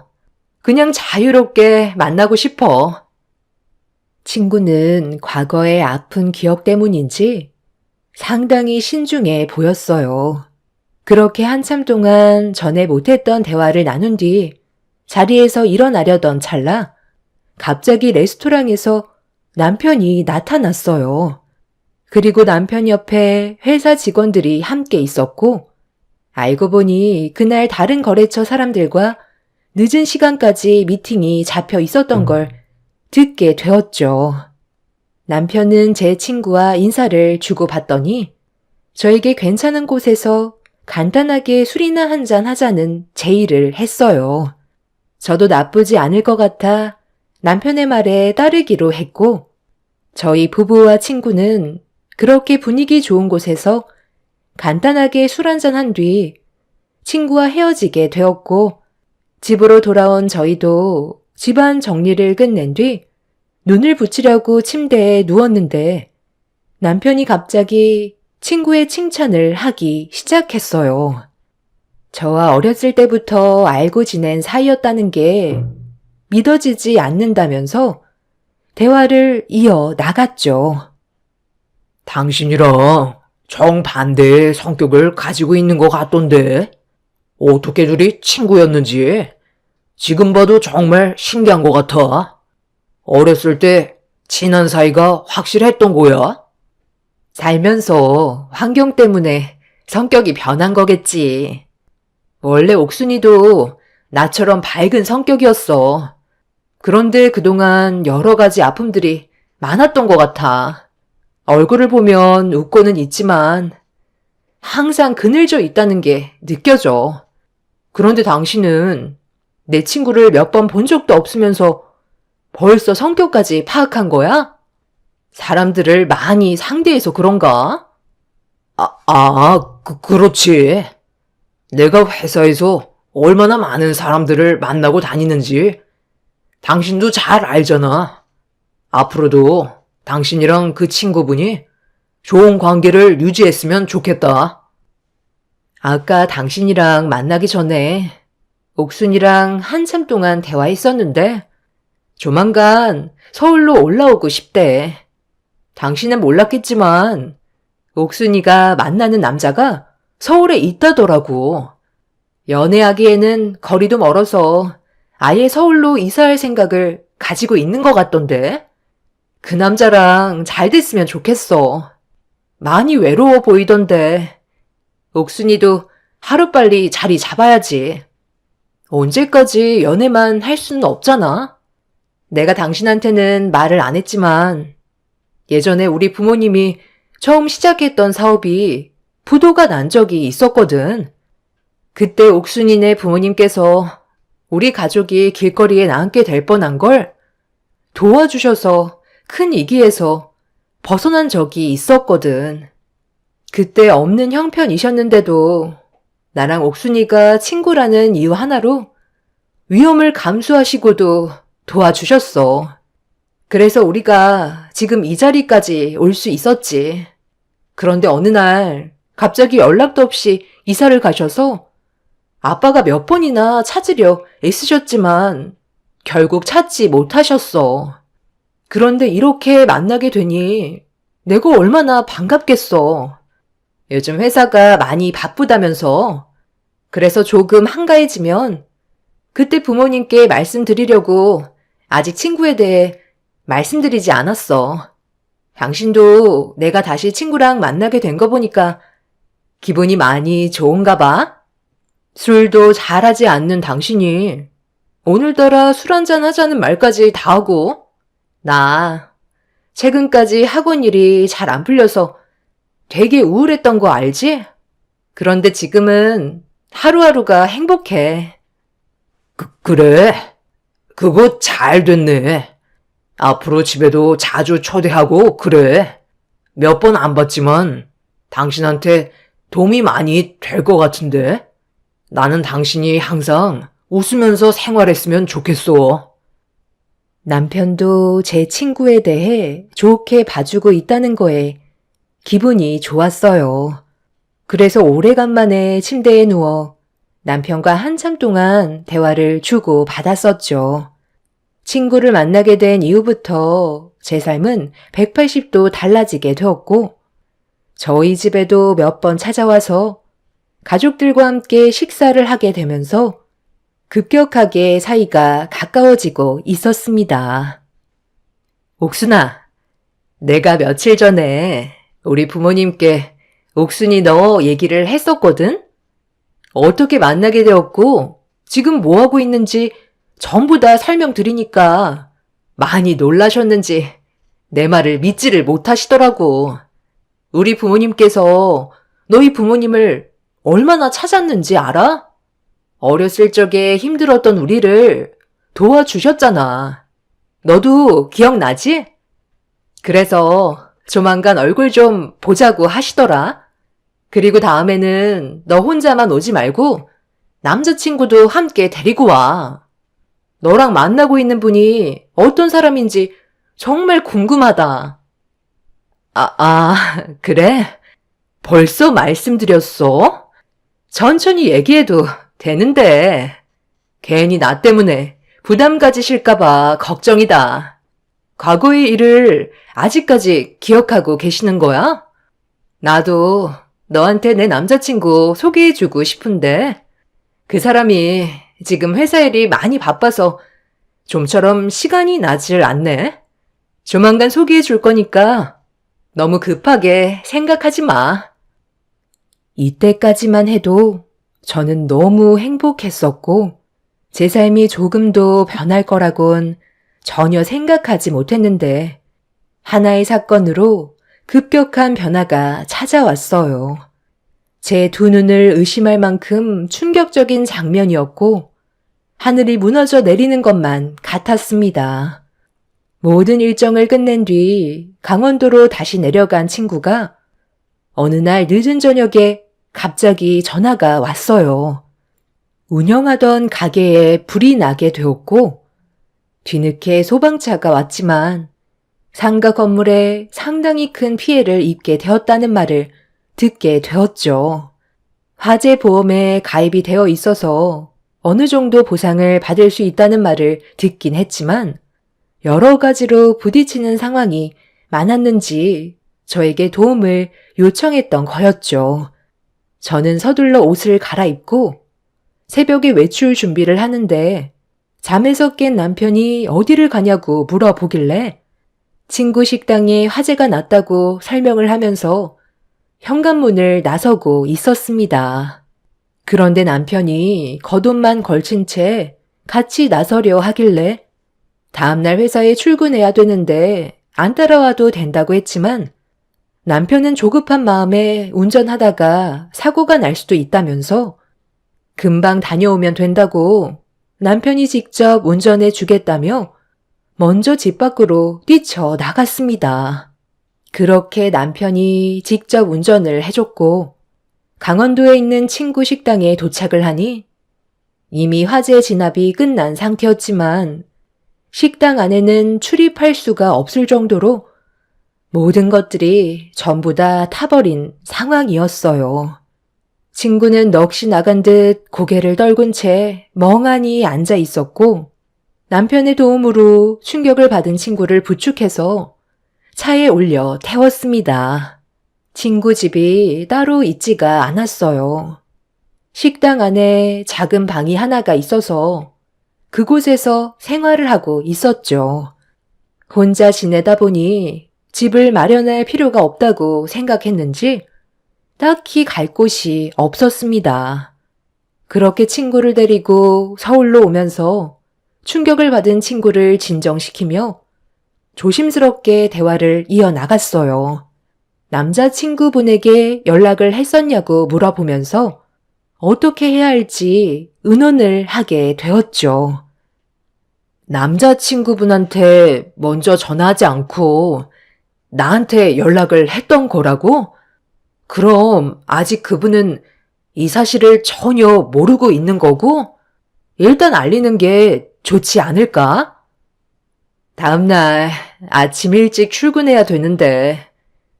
그냥 자유롭게 만나고 싶어. 친구는 과거의 아픈 기억 때문인지 상당히 신중해 보였어요. 그렇게 한참 동안 전에 못했던 대화를 나눈 뒤 자리에서 일어나려던 찰나 갑자기 레스토랑에서 남편이 나타났어요. 그리고 남편 옆에 회사 직원들이 함께 있었고 알고 보니 그날 다른 거래처 사람들과 늦은 시간까지 미팅이 잡혀 있었던 걸 듣게 되었죠. 남편은 제 친구와 인사를 주고받더니 저에게 괜찮은 곳에서 간단하게 술이나 한잔 하자는 제의를 했어요. 저도 나쁘지 않을 것 같아 남편의 말에 따르기로 했고 저희 부부와 친구는 그렇게 분위기 좋은 곳에서 간단하게 술 한잔 한 뒤 친구와 헤어지게 되었고 집으로 돌아온 저희도 집안 정리를 끝낸 뒤 눈을 붙이려고 침대에 누웠는데 남편이 갑자기 친구의 칭찬을 하기 시작했어요. 저와 어렸을 때부터 알고 지낸 사이였다는 게 믿어지지 않는다면서 대화를 이어 나갔죠. 당신이랑 정반대의 성격을 가지고 있는 것 같던데 어떻게 둘이 친구였는지 지금 봐도 정말 신기한 것 같아. 어렸을 때 친한 사이가 확실했던 거야? 살면서 환경 때문에 성격이 변한 거겠지. 원래 옥순이도 나처럼 밝은 성격이었어. 그런데 그동안 여러 가지 아픔들이 많았던 것 같아. 얼굴을 보면 웃고는 있지만 항상 그늘져 있다는 게 느껴져. 그런데 당신은 내 친구를 몇 번 본 적도 없으면서 벌써 성격까지 파악한 거야? 사람들을 많이 상대해서 그런가? 그렇지. 내가 회사에서 얼마나 많은 사람들을 만나고 다니는지 당신도 잘 알잖아. 앞으로도 당신이랑 그 친구분이 좋은 관계를 유지했으면 좋겠다. 아까 당신이랑 만나기 전에 옥순이랑 한참 동안 대화했었는데 조만간 서울로 올라오고 싶대. 당신은 몰랐겠지만 옥순이가 만나는 남자가 서울에 있다더라고. 연애하기에는 거리도 멀어서 아예 서울로 이사할 생각을 가지고 있는 것 같던데. 그 남자랑 잘 됐으면 좋겠어. 많이 외로워 보이던데. 옥순이도 하루빨리 자리 잡아야지. 언제까지 연애만 할 수는 없잖아. 내가 당신한테는 말을 안 했지만 예전에 우리 부모님이 처음 시작했던 사업이 부도가 난 적이 있었거든. 그때 옥순이네 부모님께서 우리 가족이 길거리에 나앉게 될 뻔한 걸 도와주셔서 큰 위기에서 벗어난 적이 있었거든. 그때 없는 형편이셨는데도 나랑 옥순이가 친구라는 이유 하나로 위험을 감수하시고도 도와주셨어. 그래서 우리가 지금 이 자리까지 올 수 있었지. 그런데 어느 날 갑자기 연락도 없이 이사를 가셔서 아빠가 몇 번이나 찾으려 애쓰셨지만 결국 찾지 못하셨어. 그런데 이렇게 만나게 되니 내가 얼마나 반갑겠어. 요즘 회사가 많이 바쁘다면서. 그래서 조금 한가해지면 그때 부모님께 말씀드리려고 아직 친구에 대해 말씀드리지 않았어. 당신도 내가 다시 친구랑 만나게 된 거 보니까 기분이 많이 좋은가 봐. 술도 잘하지 않는 당신이 오늘따라 술 한잔 하자는 말까지 다 하고. 나 최근까지 학원 일이 잘 안 풀려서 되게 우울했던 거 알지? 그런데 지금은 하루하루가 행복해. 그래? 그거 잘 됐네. 앞으로 집에도 자주 초대하고 그래. 몇 번 안 봤지만 당신한테 도움이 많이 될 것 같은데. 나는 당신이 항상 웃으면서 생활했으면 좋겠어. 남편도 제 친구에 대해 좋게 봐주고 있다는 거에 기분이 좋았어요. 그래서 오래간만에 침대에 누워 남편과 한참 동안 대화를 주고 받았었죠. 친구를 만나게 된 이후부터 제 삶은 180도 달라지게 되었고, 저희 집에도 몇 번 찾아와서 가족들과 함께 식사를 하게 되면서 급격하게 사이가 가까워지고 있었습니다. 옥순아, 내가 며칠 전에 우리 부모님께 옥순이 너 얘기를 했었거든? 어떻게 만나게 되었고 지금 뭐하고 있는지 전부 다 설명드리니까 많이 놀라셨는지 내 말을 믿지를 못하시더라고. 우리 부모님께서 너희 부모님을 얼마나 찾았는지 알아? 어렸을 적에 힘들었던 우리를 도와주셨잖아. 너도 기억나지? 그래서 조만간 얼굴 좀 보자고 하시더라. 그리고 다음에는 너 혼자만 오지 말고 남자친구도 함께 데리고 와. 너랑 만나고 있는 분이 어떤 사람인지 정말 궁금하다. 그래? 벌써 말씀드렸어? 천천히 얘기해도 되는데. 괜히 나 때문에 부담 가지실까봐 걱정이다. 과거의 일을 아직까지 기억하고 계시는 거야? 나도 너한테 내 남자친구 소개해주고 싶은데 그 사람이 지금 회사 일이 많이 바빠서 좀처럼 시간이 나질 않네. 조만간 소개해줄 거니까 너무 급하게 생각하지 마. 이때까지만 해도 저는 너무 행복했었고 제 삶이 조금도 변할 거라곤 전혀 생각하지 못했는데 하나의 사건으로 급격한 변화가 찾아왔어요. 제 두 눈을 의심할 만큼 충격적인 장면이었고 하늘이 무너져 내리는 것만 같았습니다. 모든 일정을 끝낸 뒤 강원도로 다시 내려간 친구가 어느 날 늦은 저녁에 갑자기 전화가 왔어요. 운영하던 가게에 불이 나게 되었고 뒤늦게 소방차가 왔지만 상가 건물에 상당히 큰 피해를 입게 되었다는 말을 듣게 되었죠. 화재 보험에 가입이 되어 있어서 어느 정도 보상을 받을 수 있다는 말을 듣긴 했지만 여러 가지로 부딪히는 상황이 많았는지 저에게 도움을 요청했던 거였죠. 저는 서둘러 옷을 갈아입고 새벽에 외출 준비를 하는데 잠에서 깬 남편이 어디를 가냐고 물어보길래 친구 식당에 화재가 났다고 설명을 하면서 현관문을 나서고 있었습니다. 그런데 남편이 겉옷만 걸친 채 같이 나서려 하길래 다음날 회사에 출근해야 되는데 안 따라와도 된다고 했지만 남편은 조급한 마음에 운전하다가 사고가 날 수도 있다면서 금방 다녀오면 된다고 남편이 직접 운전해 주겠다며 먼저 집 밖으로 뛰쳐나갔습니다. 그렇게 남편이 직접 운전을 해줬고 강원도에 있는 친구 식당에 도착을 하니 이미 화재 진압이 끝난 상태였지만 식당 안에는 출입할 수가 없을 정도로 모든 것들이 전부 다 타버린 상황이었어요. 친구는 넋이 나간 듯 고개를 떨군 채 멍하니 앉아 있었고 남편의 도움으로 충격을 받은 친구를 부축해서 차에 올려 태웠습니다. 친구 집이 따로 있지가 않았어요. 식당 안에 작은 방이 하나가 있어서 그곳에서 생활을 하고 있었죠. 혼자 지내다 보니 집을 마련할 필요가 없다고 생각했는지 딱히 갈 곳이 없었습니다. 그렇게 친구를 데리고 서울로 오면서 충격을 받은 친구를 진정시키며 조심스럽게 대화를 이어나갔어요. 남자친구분에게 연락을 했었냐고 물어보면서 어떻게 해야 할지 의논을 하게 되었죠. 남자친구분한테 먼저 전화하지 않고 나한테 연락을 했던 거라고? 그럼 아직 그분은 이 사실을 전혀 모르고 있는 거고? 일단 알리는 게 좋지 않을까? 다음날 아침 일찍 출근해야 되는데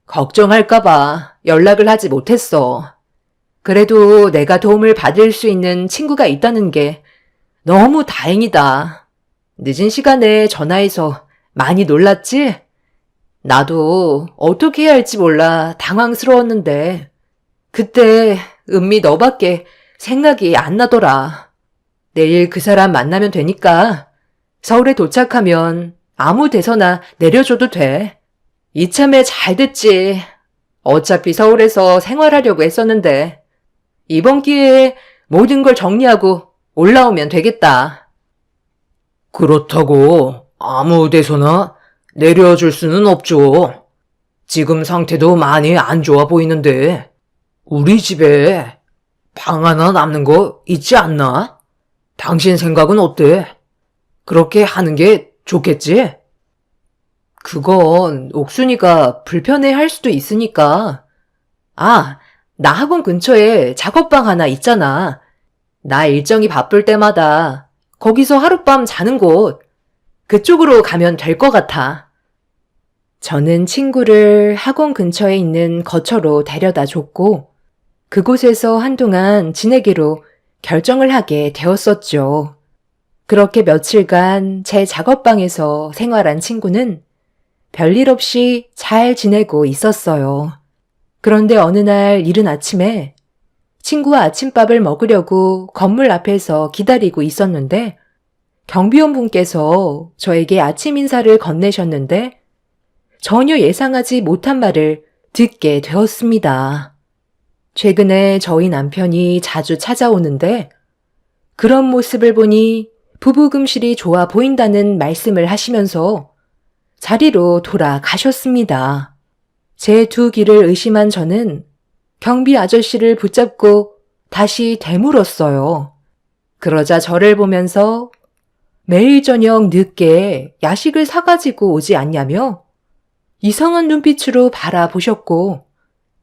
걱정할까봐 연락을 하지 못했어. 그래도 내가 도움을 받을 수 있는 친구가 있다는 게 너무 다행이다. 늦은 시간에 전화해서 많이 놀랐지? 나도 어떻게 해야 할지 몰라 당황스러웠는데 그때 은미 너밖에 생각이 안 나더라. 내일 그 사람 만나면 되니까 서울에 도착하면 아무 데서나 내려줘도 돼. 이참에 잘 됐지. 어차피 서울에서 생활하려고 했었는데 이번 기회에 모든 걸 정리하고 올라오면 되겠다. 그렇다고 아무 데서나 내려줄 수는 없죠. 지금 상태도 많이 안 좋아 보이는데 우리 집에 방 하나 남는 거 있지 않나? 당신 생각은 어때? 그렇게 하는 게 좋겠지? 그건 옥순이가 불편해할 수도 있으니까. 아, 나 학원 근처에 작업방 하나 있잖아. 나 일정이 바쁠 때마다 거기서 하룻밤 자는 곳. 그쪽으로 가면 될 것 같아. 저는 친구를 학원 근처에 있는 거처로 데려다 줬고 그곳에서 한동안 지내기로 결정을 하게 되었었죠. 그렇게 며칠간 제 작업방에서 생활한 친구는 별일 없이 잘 지내고 있었어요. 그런데 어느 날 이른 아침에 친구와 아침밥을 먹으려고 건물 앞에서 기다리고 있었는데 경비원 분께서 저에게 아침 인사를 건네셨는데 전혀 예상하지 못한 말을 듣게 되었습니다. 최근에 저희 남편이 자주 찾아오는데 그런 모습을 보니 부부금실이 좋아 보인다는 말씀을 하시면서 자리로 돌아가셨습니다. 제 두 귀를 의심한 저는 경비 아저씨를 붙잡고 다시 되물었어요. 그러자 저를 보면서 매일 저녁 늦게 야식을 사가지고 오지 않냐며 이상한 눈빛으로 바라보셨고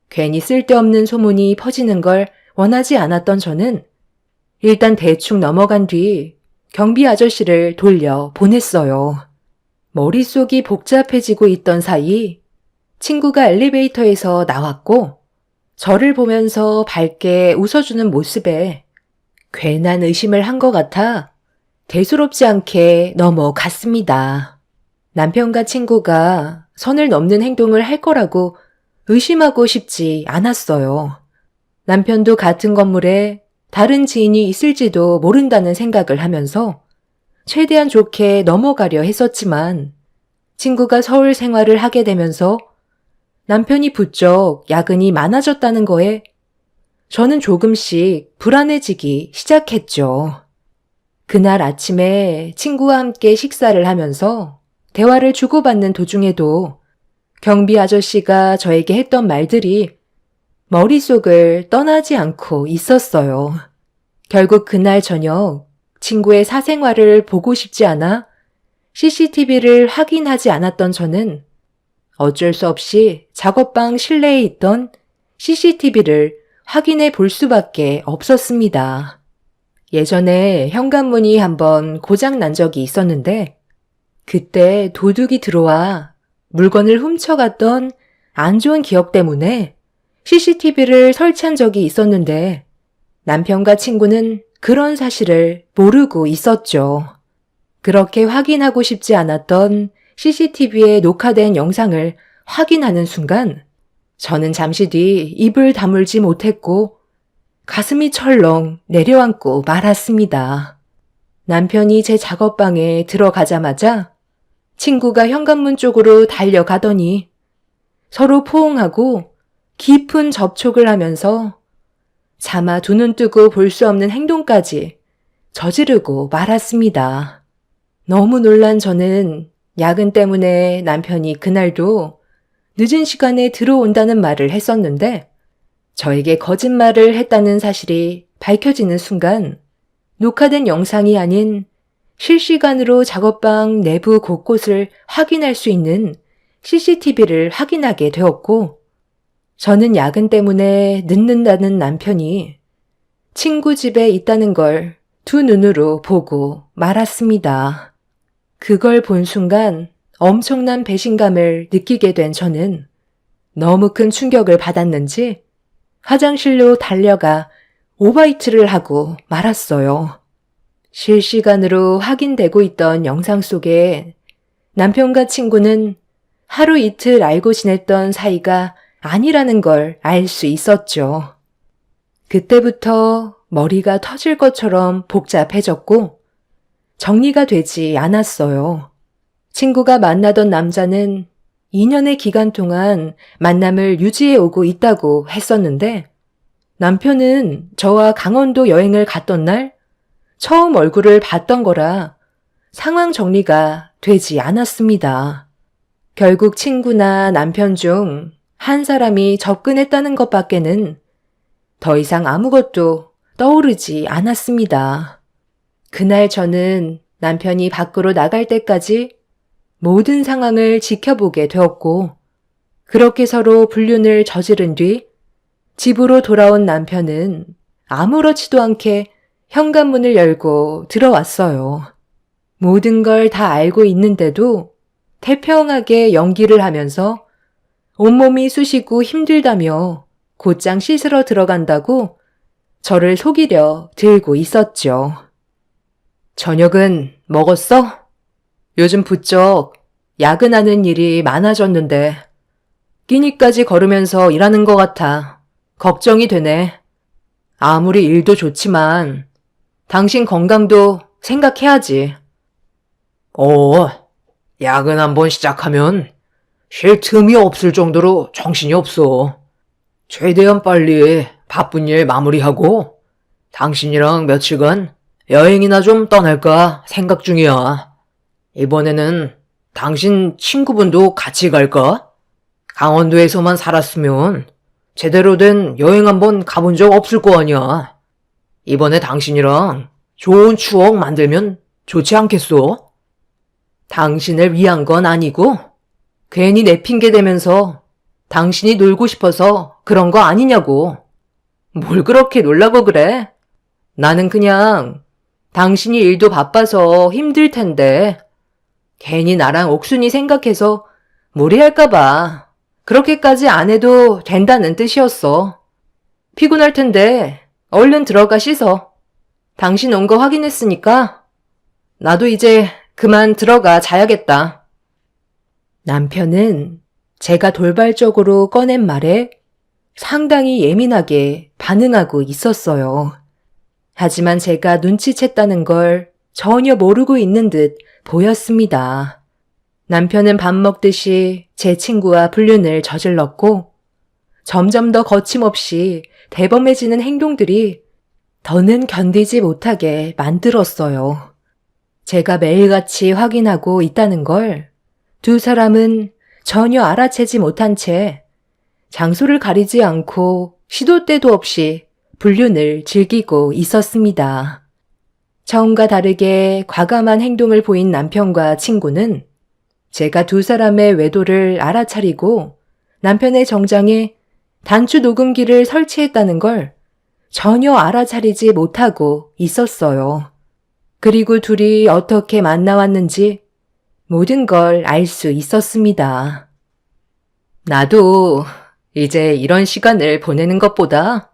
괜히 쓸데없는 소문이 퍼지는 걸 원하지 않았던 저는 일단 대충 넘어간 뒤 경비 아저씨를 돌려 보냈어요. 머릿속이 복잡해지고 있던 사이 친구가 엘리베이터에서 나왔고 저를 보면서 밝게 웃어주는 모습에 괜한 의심을 한 것 같아 대수롭지 않게 넘어갔습니다. 남편과 친구가 선을 넘는 행동을 할 거라고 의심하고 싶지 않았어요. 남편도 같은 건물에 다른 지인이 있을지도 모른다는 생각을 하면서 최대한 좋게 넘어가려 했었지만 친구가 서울 생활을 하게 되면서 남편이 부쩍 야근이 많아졌다는 거에 저는 조금씩 불안해지기 시작했죠. 그날 아침에 친구와 함께 식사를 하면서 대화를 주고받는 도중에도 경비 아저씨가 저에게 했던 말들이 머릿속을 떠나지 않고 있었어요. 결국 그날 저녁 친구의 사생활을 보고 싶지 않아 CCTV를 확인하지 않았던 저는 어쩔 수 없이 작업방 실내에 있던 CCTV를 확인해 볼 수밖에 없었습니다. 예전에 현관문이 한번 고장 난 적이 있었는데 그때 도둑이 들어와 물건을 훔쳐갔던 안 좋은 기억 때문에 CCTV를 설치한 적이 있었는데 남편과 친구는 그런 사실을 모르고 있었죠. 그렇게 확인하고 싶지 않았던 CCTV에 녹화된 영상을 확인하는 순간 저는 잠시 뒤 입을 다물지 못했고 가슴이 철렁 내려앉고 말았습니다. 남편이 제 작업방에 들어가자마자 친구가 현관문 쪽으로 달려가더니 서로 포옹하고 깊은 접촉을 하면서 차마 두 눈 뜨고 볼 수 없는 행동까지 저지르고 말았습니다. 너무 놀란 저는 야근 때문에 남편이 그날도 늦은 시간에 들어온다는 말을 했었는데 저에게 거짓말을 했다는 사실이 밝혀지는 순간 녹화된 영상이 아닌 실시간으로 작업방 내부 곳곳을 확인할 수 있는 CCTV를 확인하게 되었고 저는 야근 때문에 늦는다는 남편이 친구 집에 있다는 걸 두 눈으로 보고 말았습니다. 그걸 본 순간 엄청난 배신감을 느끼게 된 저는 너무 큰 충격을 받았는지 화장실로 달려가 오바이트를 하고 말았어요. 실시간으로 확인되고 있던 영상 속에 남편과 친구는 하루 이틀 알고 지냈던 사이가 아니라는 걸 알 수 있었죠. 그때부터 머리가 터질 것처럼 복잡해졌고 정리가 되지 않았어요. 친구가 만나던 남자는 2년의 기간 동안 만남을 유지해 오고 있다고 했었는데 남편은 저와 강원도 여행을 갔던 날 처음 얼굴을 봤던 거라 상황 정리가 되지 않았습니다. 결국 친구나 남편 중 한 사람이 접근했다는 것밖에는 더 이상 아무것도 떠오르지 않았습니다. 그날 저는 남편이 밖으로 나갈 때까지 모든 상황을 지켜보게 되었고 그렇게 서로 불륜을 저지른 뒤 집으로 돌아온 남편은 아무렇지도 않게 현관문을 열고 들어왔어요. 모든 걸 다 알고 있는데도 태평하게 연기를 하면서 온몸이 쑤시고 힘들다며 곧장 씻으러 들어간다고 저를 속이려 들고 있었죠. 저녁은 먹었어? 요즘 부쩍 야근하는 일이 많아졌는데 끼니까지 걸으면서 일하는 것 같아 걱정이 되네. 아무리 일도 좋지만 당신 건강도 생각해야지. 야근 한번 시작하면 쉴 틈이 없을 정도로 정신이 없어. 최대한 빨리 바쁜 일 마무리하고 당신이랑 며칠간 여행이나 좀 떠날까 생각 중이야. 이번에는 당신 친구분도 같이 갈까? 강원도에서만 살았으면 제대로 된 여행 한번 가본 적 없을 거 아니야. 이번에 당신이랑 좋은 추억 만들면 좋지 않겠소? 당신을 위한 건 아니고 괜히 내 핑계 대면서 당신이 놀고 싶어서 그런 거 아니냐고. 뭘 그렇게 놀라고 그래? 나는 그냥 당신이 일도 바빠서 힘들 텐데 괜히 나랑 옥순이 생각해서 무리할까 봐 그렇게까지 안 해도 된다는 뜻이었어. 피곤할 텐데 얼른 들어가 씻어. 당신 온 거 확인했으니까 나도 이제 그만 들어가 자야겠다. 남편은 제가 돌발적으로 꺼낸 말에 상당히 예민하게 반응하고 있었어요. 하지만 제가 눈치챘다는 걸 전혀 모르고 있는 듯 보였습니다. 남편은 밥 먹듯이 제 친구와 불륜을 저질렀고 점점 더 거침없이 대범해지는 행동들이 더는 견디지 못하게 만들었어요. 제가 매일같이 확인하고 있다는 걸 두 사람은 전혀 알아채지 못한 채 장소를 가리지 않고 시도 때도 없이 불륜을 즐기고 있었습니다. 처음과 다르게 과감한 행동을 보인 남편과 친구는 제가 두 사람의 외도를 알아차리고 남편의 정장에 단추 녹음기를 설치했다는 걸 전혀 알아차리지 못하고 있었어요. 그리고 둘이 어떻게 만나왔는지 모든 걸 알 수 있었습니다. 나도 이제 이런 시간을 보내는 것보다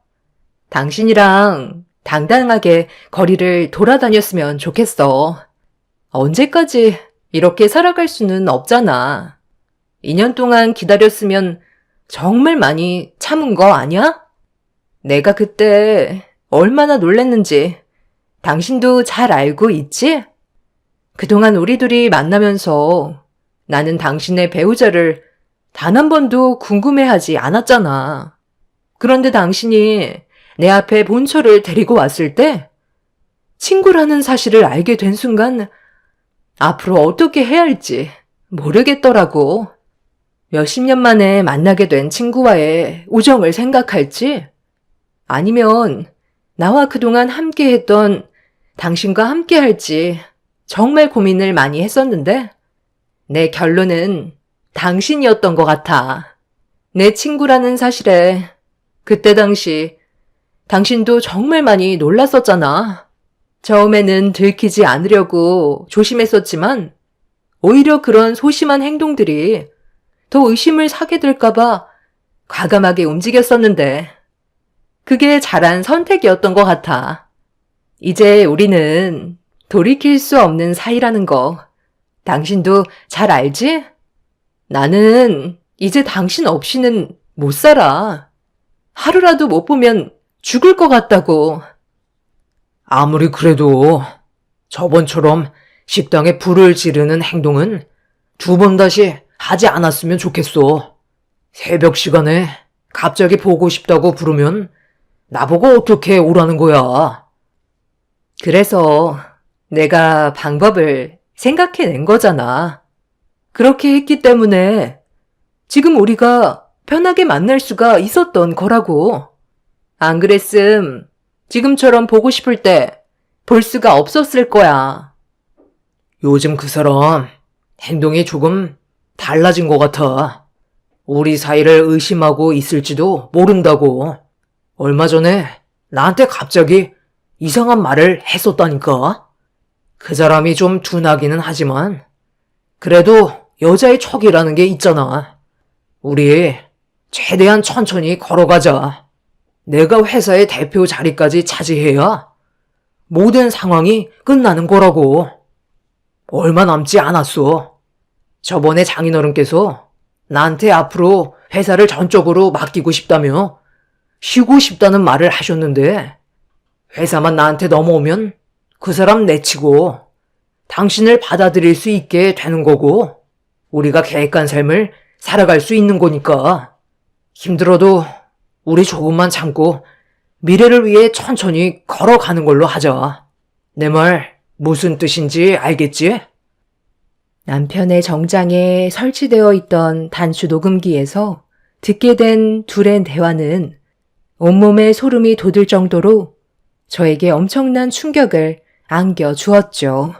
당신이랑 당당하게 거리를 돌아다녔으면 좋겠어. 언제까지 이렇게 살아갈 수는 없잖아. 2년 동안 기다렸으면 정말 많이 참은 거 아니야? 내가 그때 얼마나 놀랬는지 당신도 잘 알고 있지? 그동안 우리 둘이 만나면서 나는 당신의 배우자를 단 한 번도 궁금해하지 않았잖아. 그런데 당신이 내 앞에 본처를 데리고 왔을 때 친구라는 사실을 알게 된 순간 앞으로 어떻게 해야 할지 모르겠더라고. 몇십 년 만에 만나게 된 친구와의 우정을 생각할지 아니면 나와 그동안 함께했던 당신과 함께할지 정말 고민을 많이 했었는데 내 결론은 당신이었던 것 같아. 내 친구라는 사실에 그때 당시 당신도 정말 많이 놀랐었잖아. 처음에는 들키지 않으려고 조심했었지만 오히려 그런 소심한 행동들이 더 의심을 사게 될까봐 과감하게 움직였었는데 그게 잘한 선택이었던 것 같아. 이제 우리는 돌이킬 수 없는 사이라는 거 당신도 잘 알지? 나는 이제 당신 없이는 못 살아. 하루라도 못 보면 죽을 것 같다고. 아무리 그래도 저번처럼 식당에 불을 지르는 행동은 두 번 다시 하지 않았으면 좋겠어. 새벽 시간에 갑자기 보고 싶다고 부르면 나보고 어떻게 오라는 거야. 그래서 내가 방법을 생각해낸 거잖아. 그렇게 했기 때문에 지금 우리가 편하게 만날 수가 있었던 거라고. 안 그랬음 지금처럼 보고 싶을 때 볼 수가 없었을 거야. 요즘 그 사람 행동이 조금 달라진 것 같아. 우리 사이를 의심하고 있을지도 모른다고. 얼마 전에 나한테 갑자기 이상한 말을 했었다니까. 그 사람이 좀 둔하기는 하지만 그래도 여자의 척이라는 게 있잖아. 우리 최대한 천천히 걸어가자. 내가 회사의 대표 자리까지 차지해야 모든 상황이 끝나는 거라고. 얼마 남지 않았어. 저번에 장인어른께서 나한테 앞으로 회사를 전적으로 맡기고 싶다며 쉬고 싶다는 말을 하셨는데 회사만 나한테 넘어오면 그 사람 내치고 당신을 받아들일 수 있게 되는 거고 우리가 계획한 삶을 살아갈 수 있는 거니까 힘들어도 우리 조금만 참고 미래를 위해 천천히 걸어가는 걸로 하자. 내 말 무슨 뜻인지 알겠지? 남편의 정장에 설치되어 있던 단추 녹음기에서 듣게 된 둘의 대화는 온몸에 소름이 돋을 정도로 저에게 엄청난 충격을 안겨주었죠.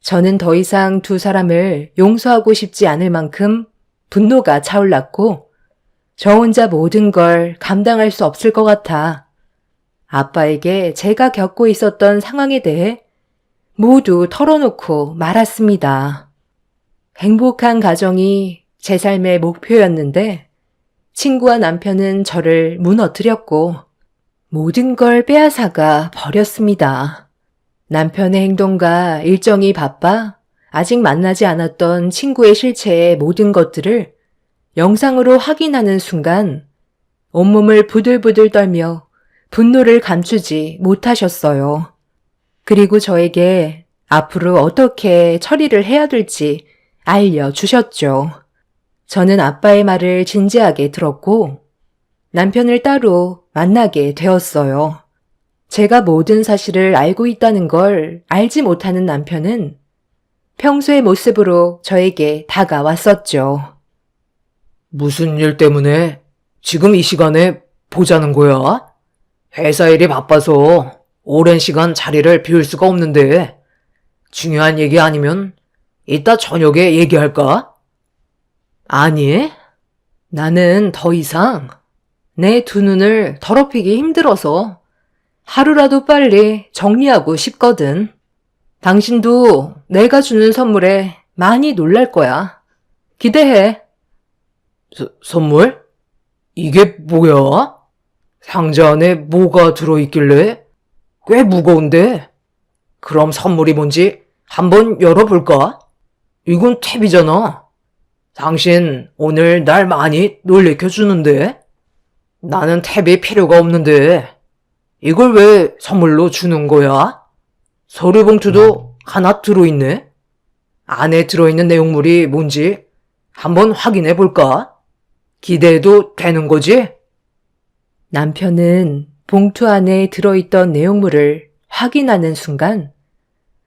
저는 더 이상 두 사람을 용서하고 싶지 않을 만큼 분노가 차올랐고 저 혼자 모든 걸 감당할 수 없을 것 같아 아빠에게 제가 겪고 있었던 상황에 대해 모두 털어놓고 말았습니다. 행복한 가정이 제 삶의 목표였는데 친구와 남편은 저를 무너뜨렸고 모든 걸 빼앗아가 버렸습니다. 남편의 행동과 일정이 바빠 아직 만나지 않았던 친구의 실체의 모든 것들을 영상으로 확인하는 순간 온몸을 부들부들 떨며 분노를 감추지 못하셨어요. 그리고 저에게 앞으로 어떻게 처리를 해야 될지 알려주셨죠. 저는 아빠의 말을 진지하게 들었고 남편을 따로 만나게 되었어요. 제가 모든 사실을 알고 있다는 걸 알지 못하는 남편은 평소의 모습으로 저에게 다가왔었죠. 무슨 일 때문에 지금 이 시간에 보자는 거야? 회사 일이 바빠서 오랜 시간 자리를 비울 수가 없는데 중요한 얘기 아니면 이따 저녁에 얘기할까? 아니, 나는 더 이상 내 두 눈을 더럽히기 힘들어서 하루라도 빨리 정리하고 싶거든. 당신도 내가 주는 선물에 많이 놀랄 거야. 기대해. 선물? 이게 뭐야? 상자 안에 뭐가 들어있길래? 꽤 무거운데? 그럼 선물이 뭔지 한번 열어볼까? 이건 탭이잖아. 당신 오늘 날 많이 놀래켜주는데? 나는 탭이 필요가 없는데 이걸 왜 선물로 주는 거야? 서류봉투도 하나 들어있네? 안에 들어있는 내용물이 뭔지 한번 확인해 볼까? 기대해도 되는 거지? 남편은 봉투 안에 들어있던 내용물을 확인하는 순간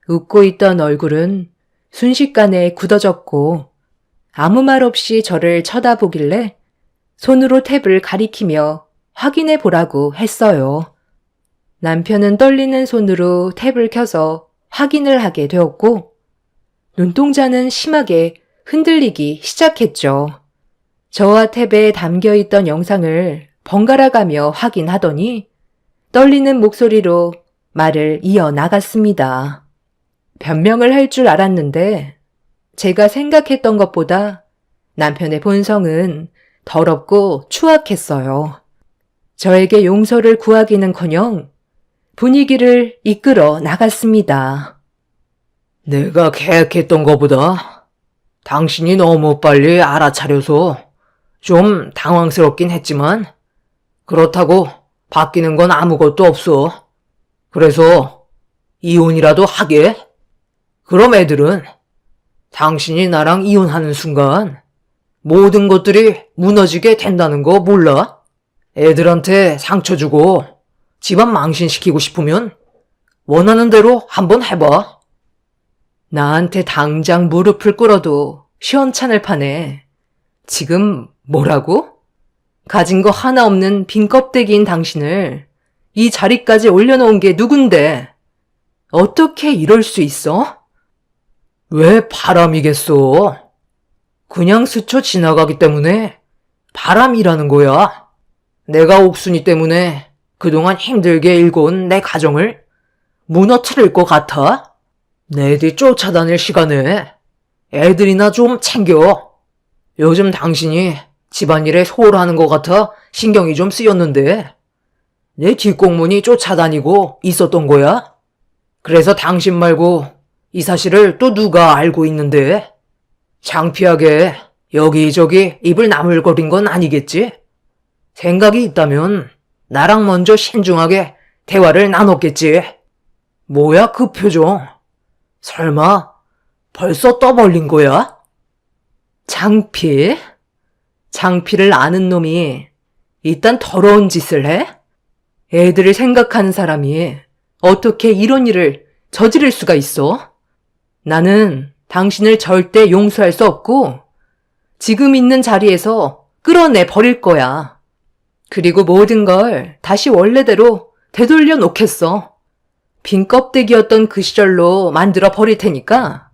웃고 있던 얼굴은 순식간에 굳어졌고 아무 말 없이 저를 쳐다보길래 손으로 탭을 가리키며 확인해 보라고 했어요. 남편은 떨리는 손으로 탭을 켜서 확인을 하게 되었고 눈동자는 심하게 흔들리기 시작했죠. 저와 탭에 담겨있던 영상을 번갈아 가며 확인하더니 떨리는 목소리로 말을 이어나갔습니다. 변명을 할 줄 알았는데 제가 생각했던 것보다 남편의 본성은 더럽고 추악했어요. 저에게 용서를 구하기는커녕 분위기를 이끌어 나갔습니다. 내가 계획했던 것보다 당신이 너무 빨리 알아차려서 좀 당황스럽긴 했지만 그렇다고 바뀌는 건 아무것도 없어. 그래서 이혼이라도 하게? 그럼 애들은 당신이 나랑 이혼하는 순간 모든 것들이 무너지게 된다는 거 몰라? 애들한테 상처 주고 집안 망신시키고 싶으면 원하는 대로 한번 해봐. 나한테 당장 무릎을 꿇어도 시원찮을 판에 지금 뭐라고? 가진 거 하나 없는 빈 껍데기인 당신을 이 자리까지 올려놓은 게 누군데? 어떻게 이럴 수 있어? 왜 바람이겠어? 그냥 스쳐 지나가기 때문에 바람이라는 거야. 내가 옥순이 때문에 그동안 힘들게 일궈온 내 가정을 무너뜨릴 것 같아? 내 뒤 쫓아다닐 시간에 애들이나 좀 챙겨. 요즘 당신이 집안일에 소홀하는 것 같아 신경이 좀 쓰였는데 내 뒷공문이 쫓아다니고 있었던 거야? 그래서 당신 말고 이 사실을 또 누가 알고 있는데? 창피하게 여기저기 입을 나물거린 건 아니겠지? 생각이 있다면 나랑 먼저 신중하게 대화를 나눴겠지. 뭐야 그 표정? 설마 벌써 떠벌린 거야? 창피? 창피를 아는 놈이 이딴 더러운 짓을 해? 애들을 생각하는 사람이 어떻게 이런 일을 저지를 수가 있어? 나는 당신을 절대 용서할 수 없고 지금 있는 자리에서 끌어내 버릴 거야. 그리고 모든 걸 다시 원래대로 되돌려 놓겠어. 빈 껍데기였던 그 시절로 만들어 버릴 테니까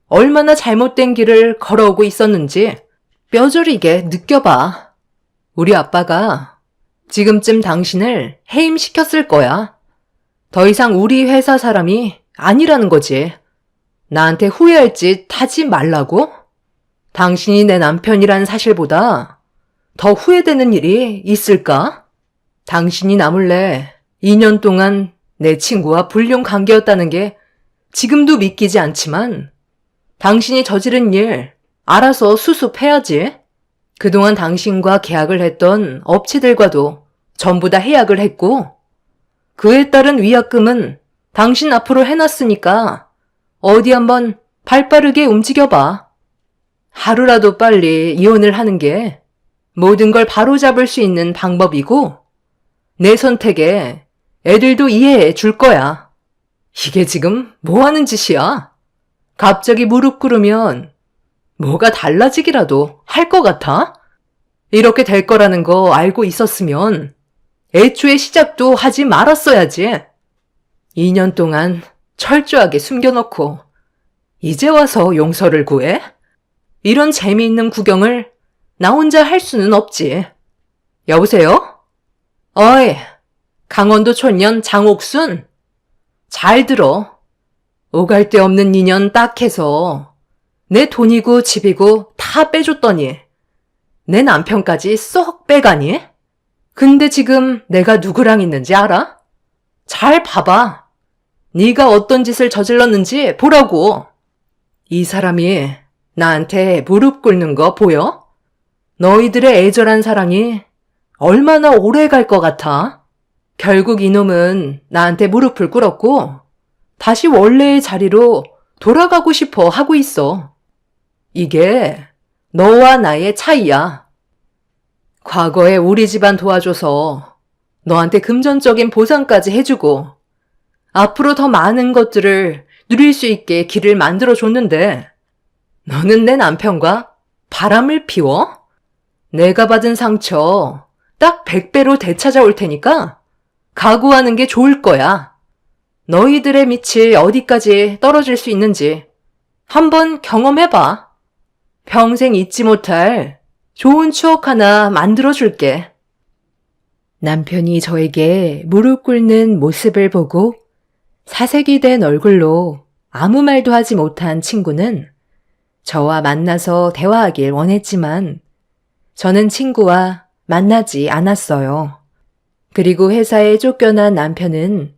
얼마나 잘못된 길을 걸어오고 있었는지 뼈저리게 느껴봐. 우리 아빠가 지금쯤 당신을 해임시켰을 거야. 더 이상 우리 회사 사람이 아니라는 거지. 나한테 후회할 짓 하지 말라고? 당신이 내 남편이란 사실보다 더 후회되는 일이 있을까? 당신이 나 몰래 2년 동안 내 친구와 불륜 관계였다는 게 지금도 믿기지 않지만 당신이 저지른 일 알아서 수습해야지. 그동안 당신과 계약을 했던 업체들과도 전부 다 해약을 했고 그에 따른 위약금은 당신 앞으로 해놨으니까 어디 한번 발 빠르게 움직여봐. 하루라도 빨리 이혼을 하는 게 모든 걸 바로잡을 수 있는 방법이고 내 선택에 애들도 이해해 줄 거야. 이게 지금 뭐 하는 짓이야? 갑자기 무릎 꿇으면 뭐가 달라지기라도 할 것 같아? 이렇게 될 거라는 거 알고 있었으면 애초에 시작도 하지 말았어야지. 2년 동안 철저하게 숨겨놓고 이제 와서 용서를 구해? 이런 재미있는 구경을 나 혼자 할 수는 없지. 여보세요? 어이, 강원도 촌년 장옥순. 잘 들어. 오갈 데 없는 인연 딱 해서 내 돈이고 집이고 다 빼줬더니 내 남편까지 쏙 빼가니? 근데 지금 내가 누구랑 있는지 알아? 잘 봐봐. 네가 어떤 짓을 저질렀는지 보라고. 이 사람이 나한테 무릎 꿇는 거 보여? 너희들의 애절한 사랑이 얼마나 오래 갈 것 같아? 결국 이놈은 나한테 무릎을 꿇었고 다시 원래의 자리로 돌아가고 싶어 하고 있어. 이게 너와 나의 차이야. 과거에 우리 집안 도와줘서 너한테 금전적인 보상까지 해주고 앞으로 더 많은 것들을 누릴 수 있게 길을 만들어줬는데 너는 내 남편과 바람을 피워? 내가 받은 상처 딱 100배로 되찾아올 테니까 각오하는 게 좋을 거야. 너희들의 밑이 어디까지 떨어질 수 있는지 한번 경험해봐. 평생 잊지 못할 좋은 추억 하나 만들어줄게. 남편이 저에게 무릎 꿇는 모습을 보고 사색이 된 얼굴로 아무 말도 하지 못한 친구는 저와 만나서 대화하길 원했지만 저는 친구와 만나지 않았어요. 그리고 회사에 쫓겨난 남편은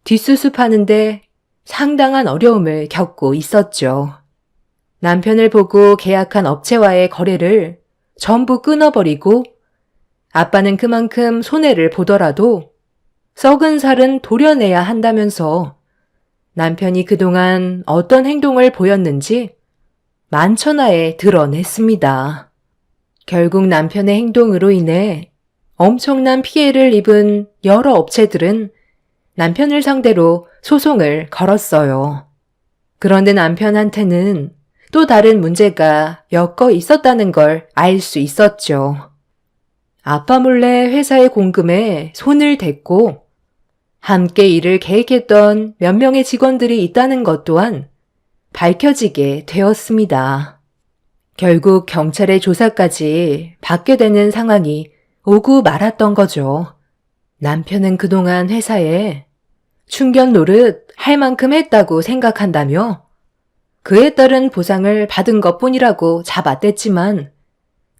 뒷수습하는데 상당한 어려움을 겪고 있었죠. 남편을 보고 계약한 업체와의 거래를 전부 끊어버리고 아빠는 그만큼 손해를 보더라도 썩은 살은 도려내야 한다면서 남편이 그동안 어떤 행동을 보였는지 만천하에 드러냈습니다. 결국 남편의 행동으로 인해 엄청난 피해를 입은 여러 업체들은 남편을 상대로 소송을 걸었어요. 그런데 남편한테는 또 다른 문제가 엮어 있었다는 걸 알 수 있었죠. 아빠 몰래 회사의 공금에 손을 댔고 함께 일을 계획했던 몇 명의 직원들이 있다는 것 또한 밝혀지게 되었습니다. 결국 경찰의 조사까지 받게 되는 상황이 오고 말았던 거죠. 남편은 그동안 회사에 충견 노릇 할 만큼 했다고 생각한다며 그에 따른 보상을 받은 것뿐이라고 잡아댔지만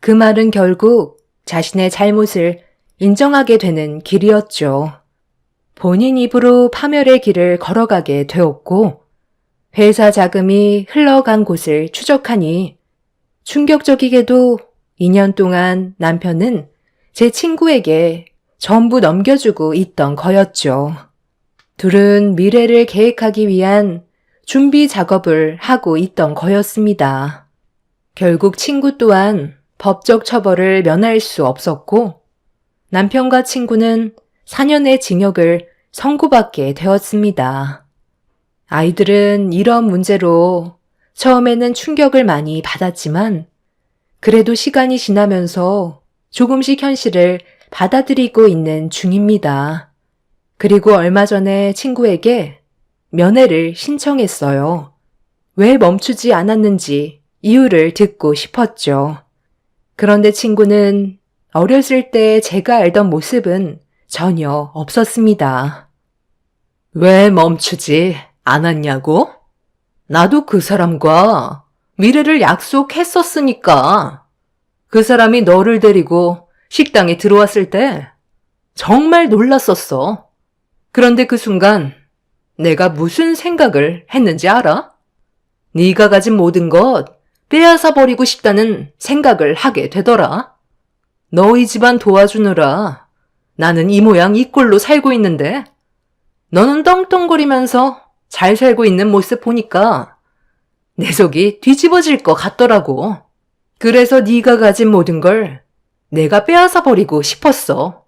그 말은 결국 자신의 잘못을 인정하게 되는 길이었죠. 본인 입으로 파멸의 길을 걸어가게 되었고 회사 자금이 흘러간 곳을 추적하니 충격적이게도 2년 동안 남편은 제 친구에게 전부 넘겨주고 있던 거였죠. 둘은 미래를 계획하기 위한 준비 작업을 하고 있던 거였습니다. 결국 친구 또한 법적 처벌을 면할 수 없었고 남편과 친구는 4년의 징역을 선고받게 되었습니다. 아이들은 이런 문제로 처음에는 충격을 많이 받았지만 그래도 시간이 지나면서 조금씩 현실을 받아들이고 있는 중입니다. 그리고 얼마 전에 친구에게 면회를 신청했어요. 왜 멈추지 않았는지 이유를 듣고 싶었죠. 그런데 친구는 어렸을 때 제가 알던 모습은 전혀 없었습니다. 왜 멈추지 않았냐고? 나도 그 사람과 미래를 약속했었으니까. 그 사람이 너를 데리고 식당에 들어왔을 때 정말 놀랐었어. 그런데 그 순간 내가 무슨 생각을 했는지 알아? 네가 가진 모든 것 빼앗아 버리고 싶다는 생각을 하게 되더라. 너희 집안 도와주느라 나는 이 모양 이 꼴로 살고 있는데 너는 떵떵거리면서 잘 살고 있는 모습 보니까 내 속이 뒤집어질 것 같더라고. 그래서 네가 가진 모든 걸 내가 빼앗아 버리고 싶었어.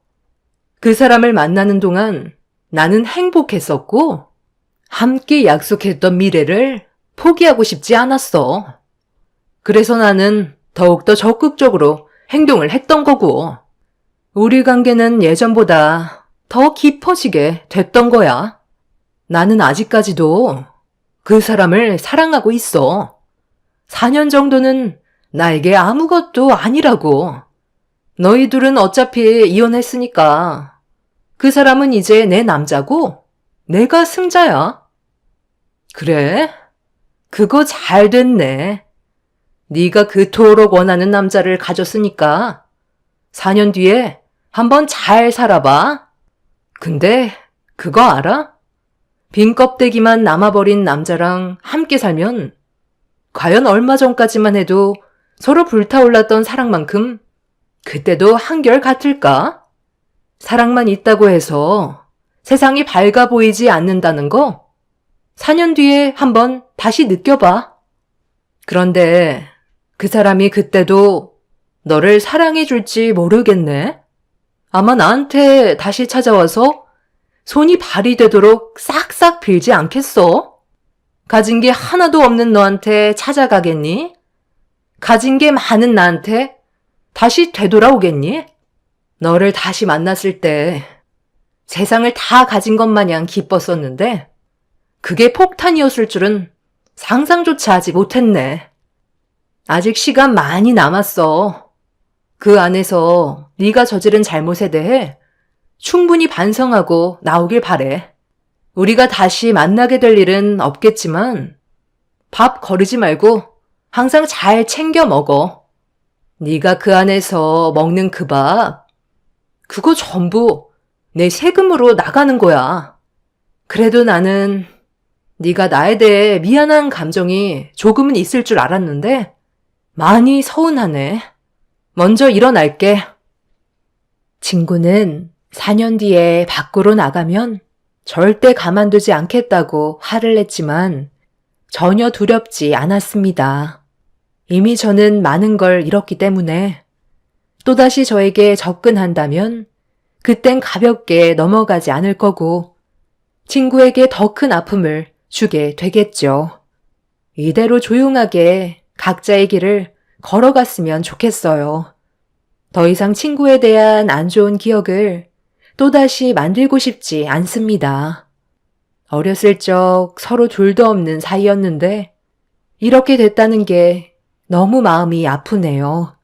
그 사람을 만나는 동안 나는 행복했었고, 함께 약속했던 미래를 포기하고 싶지 않았어. 그래서 나는 더욱더 적극적으로 행동을 했던 거고, 우리 관계는 예전보다 더 깊어지게 됐던 거야. 나는 아직까지도 그 사람을 사랑하고 있어. 4년 정도는 나에게 아무것도 아니라고. 너희 둘은 어차피 이혼했으니까 그 사람은 이제 내 남자고 내가 승자야. 그래? 그거 잘 됐네. 네가 그토록 원하는 남자를 가졌으니까 4년 뒤에 한번 잘 살아봐. 근데 그거 알아? 빈 껍데기만 남아버린 남자랑 함께 살면 과연 얼마 전까지만 해도 서로 불타올랐던 사랑만큼 그때도 한결 같을까? 사랑만 있다고 해서 세상이 밝아 보이지 않는다는 거 4년 뒤에 한번 다시 느껴봐. 그런데 그 사람이 그때도 너를 사랑해 줄지 모르겠네. 아마 나한테 다시 찾아와서 손이 발이 되도록 싹싹 빌지 않겠어? 가진 게 하나도 없는 너한테 찾아가겠니? 가진 게 많은 나한테 다시 되돌아오겠니? 너를 다시 만났을 때 세상을 다 가진 것 마냥 기뻤었는데 그게 폭탄이었을 줄은 상상조차 하지 못했네. 아직 시간 많이 남았어. 그 안에서 네가 저지른 잘못에 대해 충분히 반성하고 나오길 바래. 우리가 다시 만나게 될 일은 없겠지만 밥 거르지 말고 항상 잘 챙겨 먹어. 네가 그 안에서 먹는 그 밥, 그거 전부 내 세금으로 나가는 거야. 그래도 나는 네가 나에 대해 미안한 감정이 조금은 있을 줄 알았는데 많이 서운하네. 먼저 일어날게. 친구는 4년 뒤에 밖으로 나가면 절대 가만두지 않겠다고 화를 냈지만 전혀 두렵지 않았습니다. 이미 저는 많은 걸 잃었기 때문에 또다시 저에게 접근한다면 그땐 가볍게 넘어가지 않을 거고 친구에게 더 큰 아픔을 주게 되겠죠. 이대로 조용하게 각자의 길을 걸어갔으면 좋겠어요. 더 이상 친구에 대한 안 좋은 기억을 또다시 만들고 싶지 않습니다. 어렸을 적 서로 둘도 없는 사이였는데 이렇게 됐다는 게 너무 마음이 아프네요.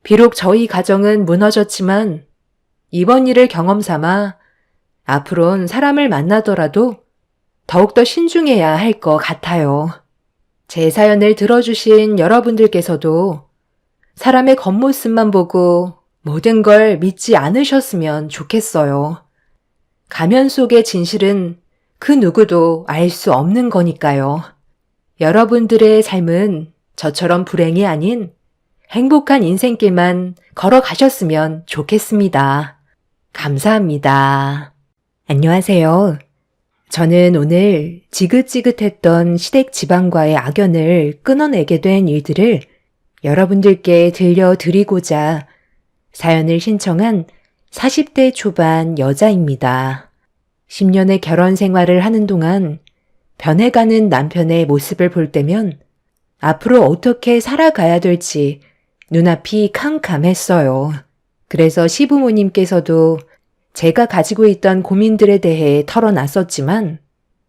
비록 저희 가정은 무너졌지만 이번 일을 경험 삼아 앞으론 사람을 만나더라도 더욱더 신중해야 할 것 같아요. 제 사연을 들어주신 여러분들께서도 사람의 겉모습만 보고 모든 걸 믿지 않으셨으면 좋겠어요. 가면 속의 진실은 그 누구도 알 수 없는 거니까요. 여러분들의 삶은 저처럼 불행이 아닌 행복한 인생길만 걸어가셨으면 좋겠습니다. 감사합니다. 안녕하세요. 저는 오늘 지긋지긋했던 시댁 집안과의 악연을 끊어내게 된 일들을 여러분들께 들려드리고자 사연을 신청한 40대 초반 여자입니다. 10년의 결혼 생활을 하는 동안 변해가는 남편의 모습을 볼 때면 앞으로 어떻게 살아가야 될지 눈앞이 캄캄했어요. 그래서 시부모님께서도 제가 가지고 있던 고민들에 대해 털어놨었지만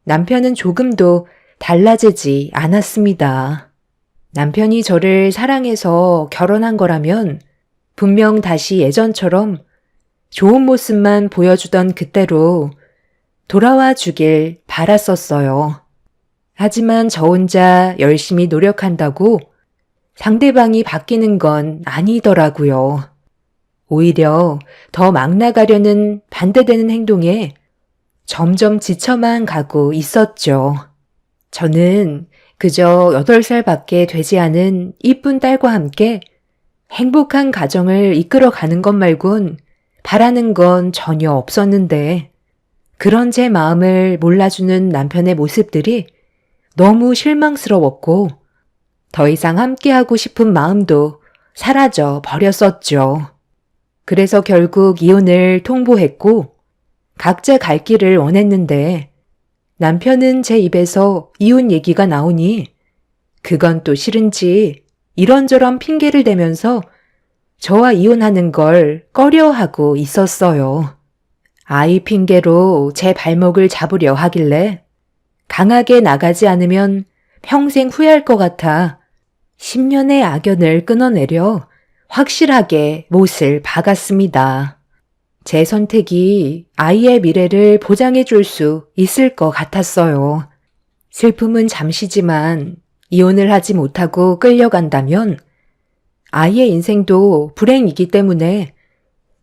남편은 조금도 달라지지 않았습니다. 남편이 저를 사랑해서 결혼한 거라면 분명 다시 예전처럼 좋은 모습만 보여주던 그때로 돌아와 주길 바랐었어요. 하지만 저 혼자 열심히 노력한다고 상대방이 바뀌는 건 아니더라고요. 오히려 더 막 나가려는 반대되는 행동에 점점 지쳐만 가고 있었죠. 저는 그저 8살밖에 되지 않은 이쁜 딸과 함께 행복한 가정을 이끌어가는 것 말곤 바라는 건 전혀 없었는데 그런 제 마음을 몰라주는 남편의 모습들이 너무 실망스러웠고 더 이상 함께하고 싶은 마음도 사라져 버렸었죠. 그래서 결국 이혼을 통보했고 각자 갈 길을 원했는데 남편은 제 입에서 이혼 얘기가 나오니 그건 또 싫은지 이런저런 핑계를 대면서 저와 이혼하는 걸 꺼려하고 있었어요. 아이 핑계로 제 발목을 잡으려 하길래 강하게 나가지 않으면 평생 후회할 것 같아 10년의 악연을 끊어내려 확실하게 못을 박았습니다. 제 선택이 아이의 미래를 보장해 줄 수 있을 것 같았어요. 슬픔은 잠시지만 이혼을 하지 못하고 끌려간다면 아이의 인생도 불행이기 때문에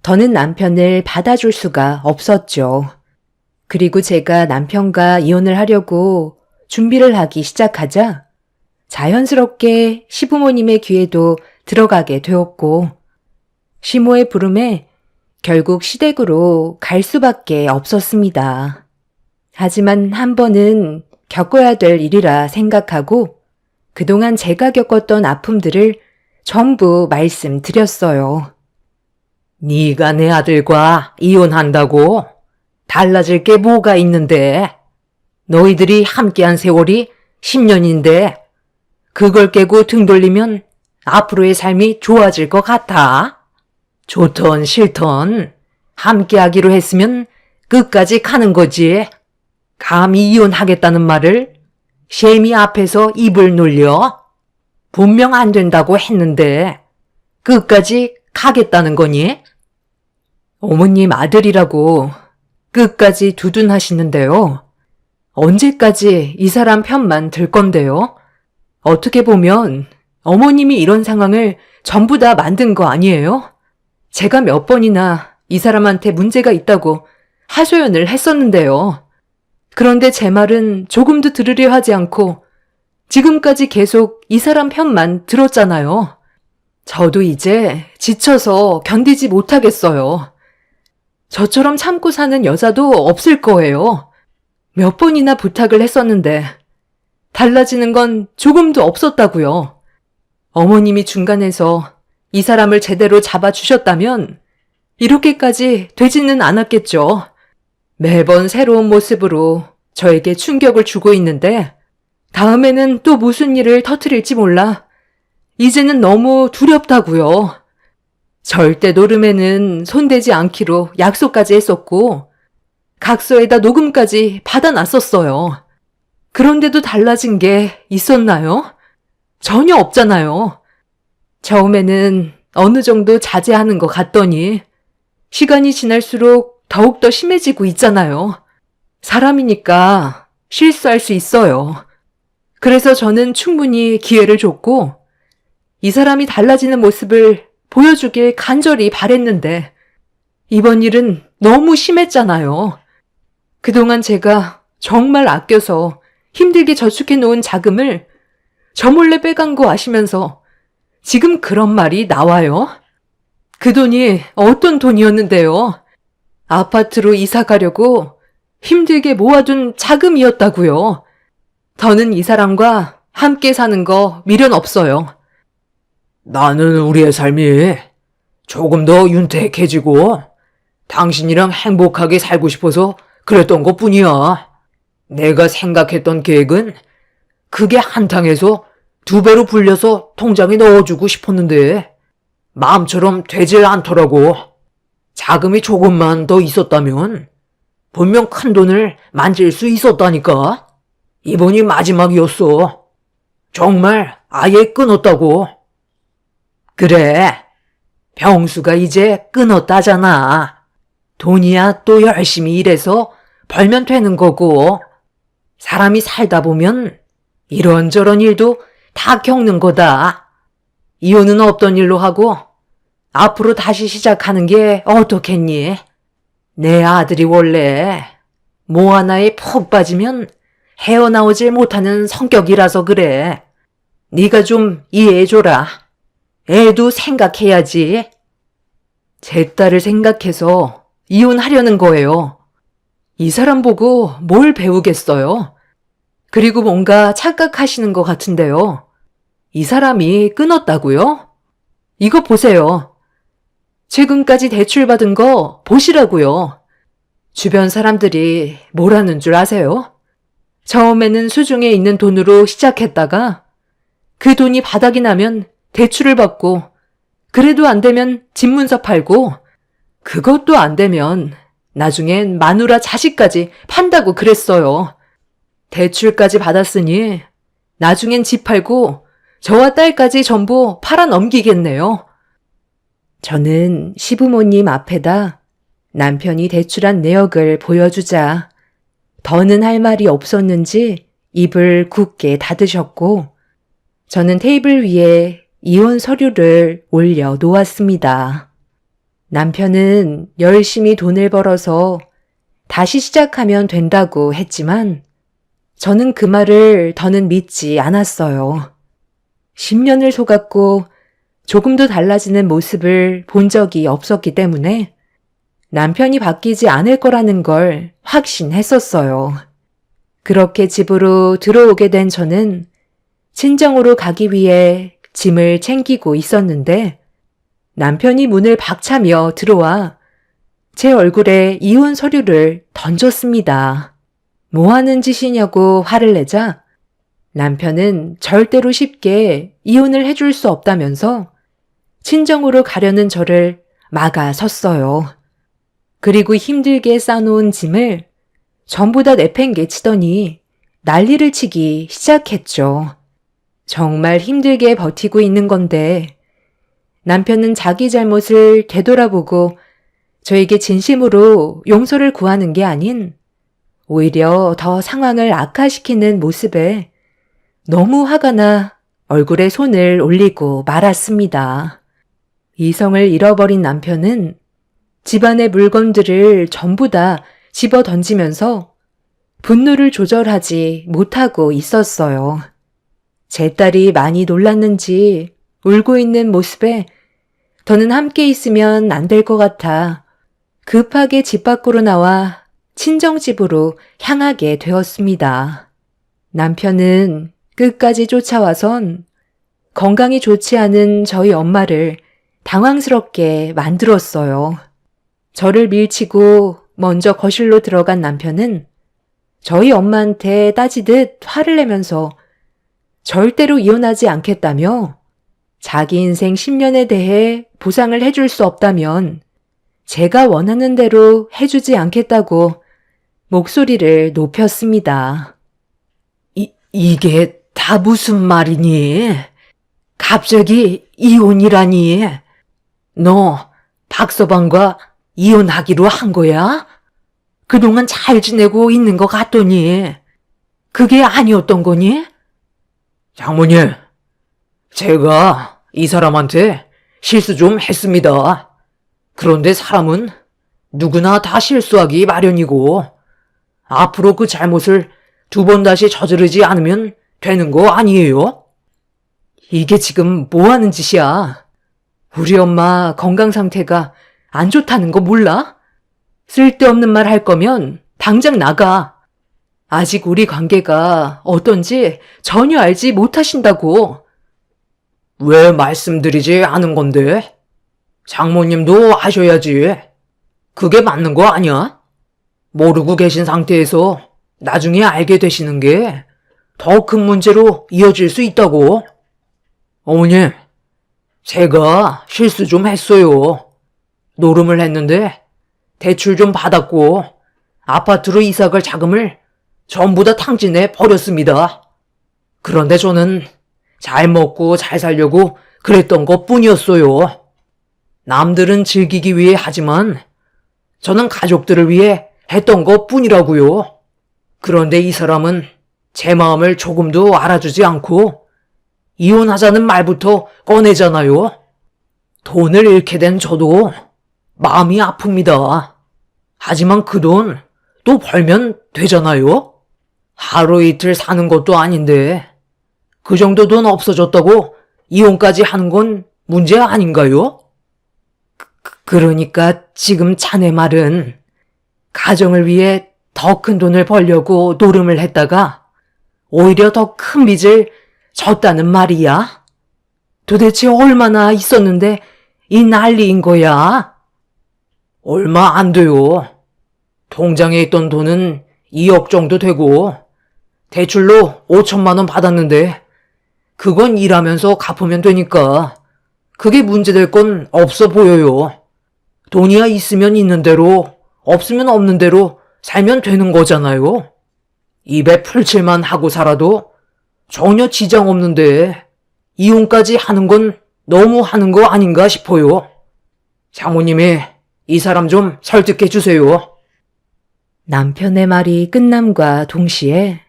더는 남편을 받아줄 수가 없었죠. 그리고 제가 남편과 이혼을 하려고 준비를 하기 시작하자 자연스럽게 시부모님의 귀에도 들어가게 되었고 시모의 부름에 결국 시댁으로 갈 수밖에 없었습니다. 하지만 한 번은 겪어야 될 일이라 생각하고 그동안 제가 겪었던 아픔들을 전부 말씀드렸어요. 네가 내 아들과 이혼한다고? 달라질 게 뭐가 있는데? 너희들이 함께한 세월이 10년인데 그걸 깨고 등 돌리면 앞으로의 삶이 좋아질 것 같아? 좋던 싫던 함께하기로 했으면 끝까지 가는 거지. 감히 이혼하겠다는 말을 셰미 앞에서 입을 놀려? 분명 안 된다고 했는데 끝까지 가겠다는 거니? 어머님 아들이라고 끝까지 두둔하시는데요. 언제까지 이 사람 편만 들 건데요? 어떻게 보면 어머님이 이런 상황을 전부 다 만든 거 아니에요? 제가 몇 번이나 이 사람한테 문제가 있다고 하소연을 했었는데요. 그런데 제 말은 조금도 들으려 하지 않고 지금까지 계속 이 사람 편만 들었잖아요. 저도 이제 지쳐서 견디지 못하겠어요. 저처럼 참고 사는 여자도 없을 거예요. 몇 번이나 부탁을 했었는데 달라지는 건 조금도 없었다고요. 어머님이 중간에서 이 사람을 제대로 잡아주셨다면 이렇게까지 되지는 않았겠죠. 매번 새로운 모습으로 저에게 충격을 주고 있는데 다음에는 또 무슨 일을 터뜨릴지 몰라 이제는 너무 두렵다고요. 절대 노름에는 손대지 않기로 약속까지 했었고 각서에다 녹음까지 받아놨었어요. 그런데도 달라진 게 있었나요? 전혀 없잖아요. 처음에는 어느 정도 자제하는 것 같더니 시간이 지날수록 더욱더 심해지고 있잖아요. 사람이니까 실수할 수 있어요. 그래서 저는 충분히 기회를 줬고 이 사람이 달라지는 모습을 보여주길 간절히 바랬는데 이번 일은 너무 심했잖아요. 그동안 제가 정말 아껴서 힘들게 저축해 놓은 자금을 저 몰래 빼간 거 아시면서 지금 그런 말이 나와요? 그 돈이 어떤 돈이었는데요? 아파트로 이사 가려고 힘들게 모아둔 자금이었다고요. 더는 이 사람과 함께 사는 거 미련 없어요. 나는 우리의 삶이 조금 더 윤택해지고 당신이랑 행복하게 살고 싶어서 그랬던 것 뿐이야. 내가 생각했던 계획은 그게 한탕해서 2배로 불려서 통장에 넣어주고 싶었는데 마음처럼 되질 않더라고. 자금이 조금만 더 있었다면 분명 큰 돈을 만질 수 있었다니까. 이번이 마지막이었어. 정말 아예 끊었다고. 그래, 병수가 이제 끊었다잖아. 돈이야 또 열심히 일해서 벌면 되는 거고 사람이 살다 보면 이런저런 일도 다 겪는 거다. 이혼은 없던 일로 하고 앞으로 다시 시작하는 게 어떻겠니? 내 아들이 원래 뭐 하나에 푹 빠지면 헤어나오질 못하는 성격이라서 그래. 네가 좀 이해해줘라. 애도 생각해야지. 제 딸을 생각해서 이혼하려는 거예요. 이 사람 보고 뭘 배우겠어요? 그리고 뭔가 착각하시는 것 같은데요. 이 사람이 끊었다고요? 이거 보세요. 최근까지 대출받은 거 보시라고요. 주변 사람들이 뭐라는 줄 아세요? 처음에는 수중에 있는 돈으로 시작했다가 그 돈이 바닥이 나면 대출을 받고 그래도 안 되면 집문서 팔고 그것도 안 되면 나중엔 마누라 자식까지 판다고 그랬어요. 대출까지 받았으니 나중엔 집 팔고 저와 딸까지 전부 팔아 넘기겠네요. 저는 시부모님 앞에다 남편이 대출한 내역을 보여주자 더는 할 말이 없었는지 입을 굳게 닫으셨고 저는 테이블 위에 이혼 서류를 올려 놓았습니다. 남편은 열심히 돈을 벌어서 다시 시작하면 된다고 했지만 저는 그 말을 더는 믿지 않았어요. 10년을 속았고 조금도 달라지는 모습을 본 적이 없었기 때문에 남편이 바뀌지 않을 거라는 걸 확신했었어요. 그렇게 집으로 들어오게 된 저는 친정으로 가기 위해 짐을 챙기고 있었는데 남편이 문을 박차며 들어와 제 얼굴에 이혼 서류를 던졌습니다. 뭐 하는 짓이냐고 화를 내자 남편은 절대로 쉽게 이혼을 해줄 수 없다면서 친정으로 가려는 저를 막아섰어요. 그리고 힘들게 싸놓은 짐을 전부 다 내팽개치더니 난리를 치기 시작했죠. 정말 힘들게 버티고 있는 건데 남편은 자기 잘못을 되돌아보고 저에게 진심으로 용서를 구하는 게 아닌 오히려 더 상황을 악화시키는 모습에 너무 화가 나 얼굴에 손을 올리고 말았습니다. 이성을 잃어버린 남편은 집안의 물건들을 전부 다 집어 던지면서 분노를 조절하지 못하고 있었어요. 제 딸이 많이 놀랐는지 울고 있는 모습에 더는 함께 있으면 안 될 것 같아 급하게 집 밖으로 나와 친정집으로 향하게 되었습니다. 남편은 끝까지 쫓아와선 건강이 좋지 않은 저희 엄마를 당황스럽게 만들었어요. 저를 밀치고 먼저 거실로 들어간 남편은 저희 엄마한테 따지듯 화를 내면서 절대로 이혼하지 않겠다며 자기 인생 10년에 대해 보상을 해줄 수 없다면 제가 원하는 대로 해주지 않겠다고 목소리를 높였습니다. 이게 다 무슨 말이니? 갑자기 이혼이라니? 너 박서방과 이혼하기로 한 거야? 그동안 잘 지내고 있는 것 같더니 그게 아니었던 거니? 장모님, 제가 이 사람한테 실수 좀 했습니다. 그런데 사람은 누구나 다 실수하기 마련이고 앞으로 그 잘못을 2번 다시 저지르지 않으면 되는 거 아니에요? 이게 지금 뭐 하는 짓이야? 우리 엄마 건강 상태가 안 좋다는 거 몰라? 쓸데없는 말 할 거면 당장 나가. 아직 우리 관계가 어떤지 전혀 알지 못하신다고. 왜 말씀드리지 않은 건데? 장모님도 아셔야지. 그게 맞는 거 아니야? 모르고 계신 상태에서 나중에 알게 되시는 게 더 큰 문제로 이어질 수 있다고. 어머님, 제가 실수 좀 했어요. 노름을 했는데 대출 좀 받았고 아파트로 이사 갈 자금을 전부 다 탕진해 버렸습니다. 그런데 저는 잘 먹고 잘 살려고 그랬던 것 뿐이었어요. 남들은 즐기기 위해 하지만 저는 가족들을 위해 했던 것 뿐이라고요. 그런데 이 사람은 제 마음을 조금도 알아주지 않고 이혼하자는 말부터 꺼내잖아요. 돈을 잃게 된 저도 마음이 아픕니다. 하지만 그 돈 또 벌면 되잖아요. 하루 이틀 사는 것도 아닌데 그 정도 돈 없어졌다고 이혼까지 하는 건 문제 아닌가요? 그러니까 지금 자네 말은 가정을 위해 더 큰 돈을 벌려고 노름을 했다가 오히려 더 큰 빚을 졌다는 말이야? 도대체 얼마나 있었는데 이 난리인 거야? 얼마 안 돼요. 통장에 있던 돈은 2억 정도 되고 대출로 5천만 원 받았는데 그건 일하면서 갚으면 되니까 그게 문제될 건 없어 보여요. 돈이야 있으면 있는 대로 없으면 없는 대로 살면 되는 거잖아요. 입에 풀칠만 하고 살아도 전혀 지장 없는데 이혼까지 하는 건 너무 하는 거 아닌가 싶어요. 장모님이 이 사람 좀 설득해 주세요. 남편의 말이 끝남과 동시에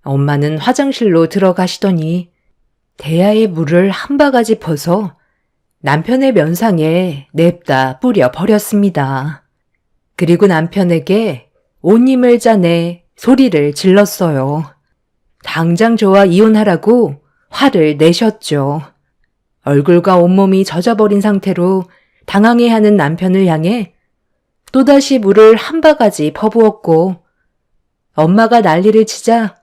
엄마는 화장실로 들어가시더니 대야의 물을 한 바가지 퍼서 남편의 면상에 냅다 뿌려 버렸습니다. 그리고 남편에게 온 힘을 짜내 소리를 질렀어요. 당장 저와 이혼하라고 화를 내셨죠. 얼굴과 온몸이 젖어버린 상태로 당황해하는 남편을 향해 또다시 물을 한 바가지 퍼부었고 엄마가 난리를 치자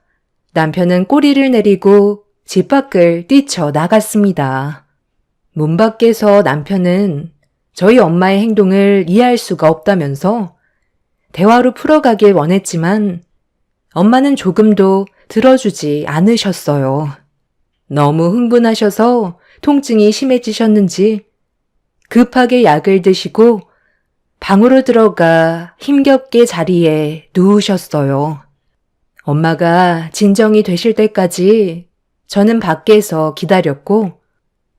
남편은 꼬리를 내리고 집 밖을 뛰쳐 나갔습니다. 문 밖에서 남편은 저희 엄마의 행동을 이해할 수가 없다면서 대화로 풀어가길 원했지만 엄마는 조금도 들어주지 않으셨어요. 너무 흥분하셔서 통증이 심해지셨는지 급하게 약을 드시고 방으로 들어가 힘겹게 자리에 누우셨어요. 엄마가 진정이 되실 때까지 저는 밖에서 기다렸고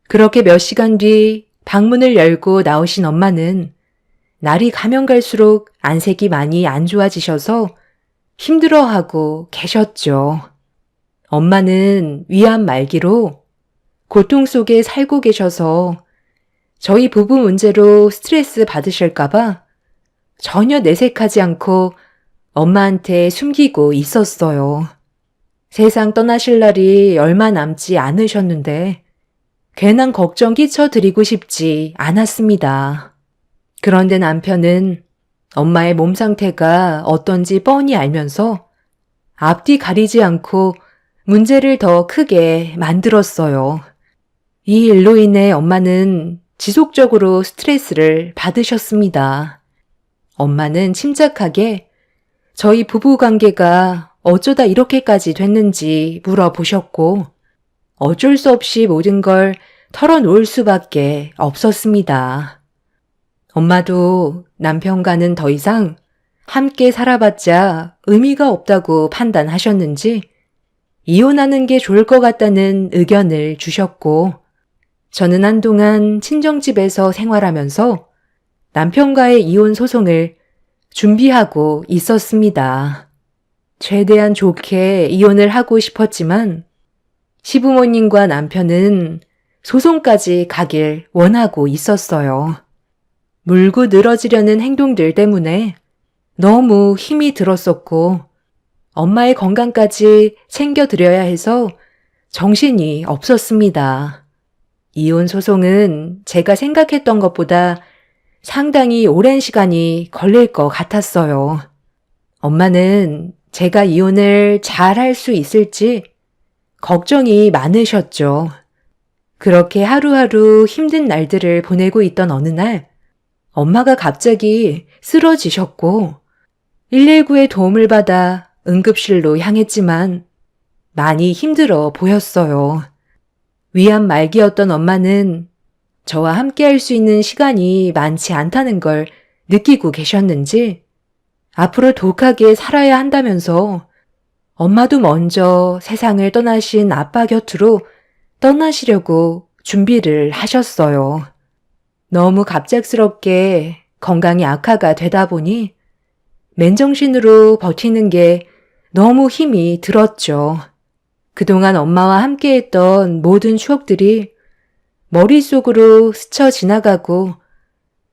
그렇게 몇 시간 뒤 방문을 열고 나오신 엄마는 날이 가면 갈수록 안색이 많이 안 좋아지셔서 힘들어하고 계셨죠. 엄마는 위암 말기로 고통 속에 살고 계셔서 저희 부부 문제로 스트레스 받으실까봐 전혀 내색하지 않고 엄마한테 숨기고 있었어요. 세상 떠나실 날이 얼마 남지 않으셨는데 괜한 걱정 끼쳐드리고 싶지 않았습니다. 그런데 남편은 엄마의 몸 상태가 어떤지 뻔히 알면서 앞뒤 가리지 않고 문제를 더 크게 만들었어요. 이 일로 인해 엄마는 지속적으로 스트레스를 받으셨습니다. 엄마는 침착하게 저희 부부 관계가 어쩌다 이렇게까지 됐는지 물어보셨고 어쩔 수 없이 모든 걸 털어놓을 수밖에 없었습니다. 엄마도 남편과는 더 이상 함께 살아봤자 의미가 없다고 판단하셨는지 이혼하는 게 좋을 것 같다는 의견을 주셨고 저는 한동안 친정집에서 생활하면서 남편과의 이혼 소송을 준비하고 있었습니다. 최대한 좋게 이혼을 하고 싶었지만 시부모님과 남편은 소송까지 가길 원하고 있었어요. 물고 늘어지려는 행동들 때문에 너무 힘이 들었었고 엄마의 건강까지 챙겨드려야 해서 정신이 없었습니다. 이혼 소송은 제가 생각했던 것보다 상당히 오랜 시간이 걸릴 것 같았어요. 엄마는 제가 이혼을 잘 할 수 있을지 걱정이 많으셨죠. 그렇게 하루하루 힘든 날들을 보내고 있던 어느 날 엄마가 갑자기 쓰러지셨고 119의 도움을 받아 응급실로 향했지만 많이 힘들어 보였어요. 위암 말기였던 엄마는 저와 함께 할 수 있는 시간이 많지 않다는 걸 느끼고 계셨는지 앞으로 독하게 살아야 한다면서 엄마도 먼저 세상을 떠나신 아빠 곁으로 떠나시려고 준비를 하셨어요. 너무 갑작스럽게 건강이 악화가 되다 보니 맨정신으로 버티는 게 너무 힘이 들었죠. 그동안 엄마와 함께했던 모든 추억들이 머릿속으로 스쳐 지나가고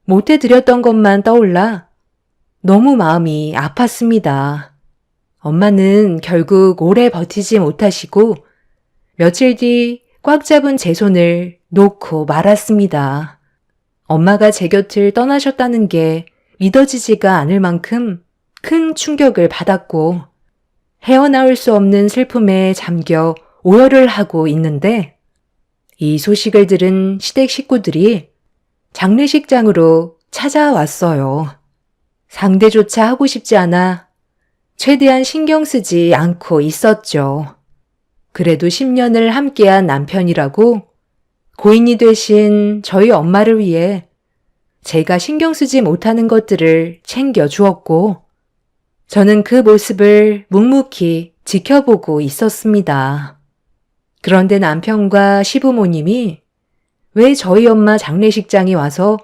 못해드렸던 것만 떠올라 너무 마음이 아팠습니다. 엄마는 결국 오래 버티지 못하시고 며칠 뒤 꽉 잡은 제 손을 놓고 말았습니다. 엄마가 제 곁을 떠나셨다는 게 믿어지지가 않을 만큼 큰 충격을 받았고 헤어나올 수 없는 슬픔에 잠겨 오열을 하고 있는데 이 소식을 들은 시댁 식구들이 장례식장으로 찾아왔어요. 상대조차 하고 싶지 않아 최대한 신경 쓰지 않고 있었죠. 그래도 10년을 함께한 남편이라고 고인이 되신 저희 엄마를 위해 제가 신경 쓰지 못하는 것들을 챙겨 주었고, 저는 그 모습을 묵묵히 지켜보고 있었습니다. 그런데 남편과 시부모님이 왜 저희 엄마 장례식장에 와서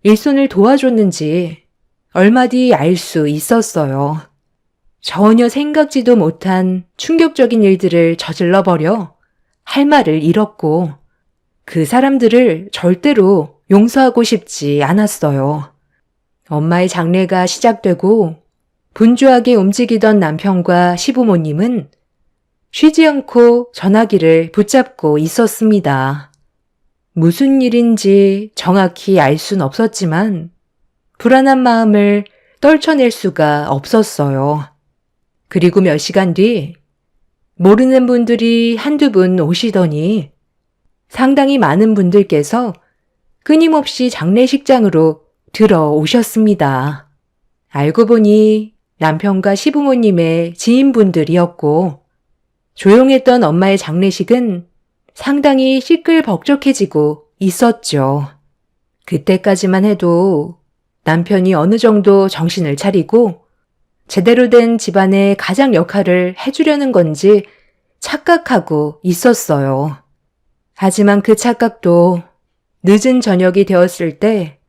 일손을 도와줬는지 얼마 뒤 알 수 있었어요. 전혀 생각지도 못한 충격적인 일들을 저질러버려 할 말을 잃었고, 그 사람들을 절대로 용서하고 싶지 않았어요. 엄마의 장례가 시작되고 분주하게 움직이던 남편과 시부모님은 쉬지 않고 전화기를 붙잡고 있었습니다. 무슨 일인지 정확히 알 순 없었지만 불안한 마음을 떨쳐낼 수가 없었어요. 그리고 몇 시간 뒤 모르는 분들이 한두 분 오시더니 상당히 많은 분들께서 끊임없이 장례식장으로 들어오셨습니다. 알고 보니 남편과 시부모님의 지인분들이었고, 조용했던 엄마의 장례식은 상당히 시끌벅적해지고 있었죠. 그때까지만 해도 남편이 어느 정도 정신을 차리고 제대로 된 집안의 가장 역할을 해주려는 건지 착각하고 있었어요. 하지만 그 착각도 늦은 저녁이 되었을 때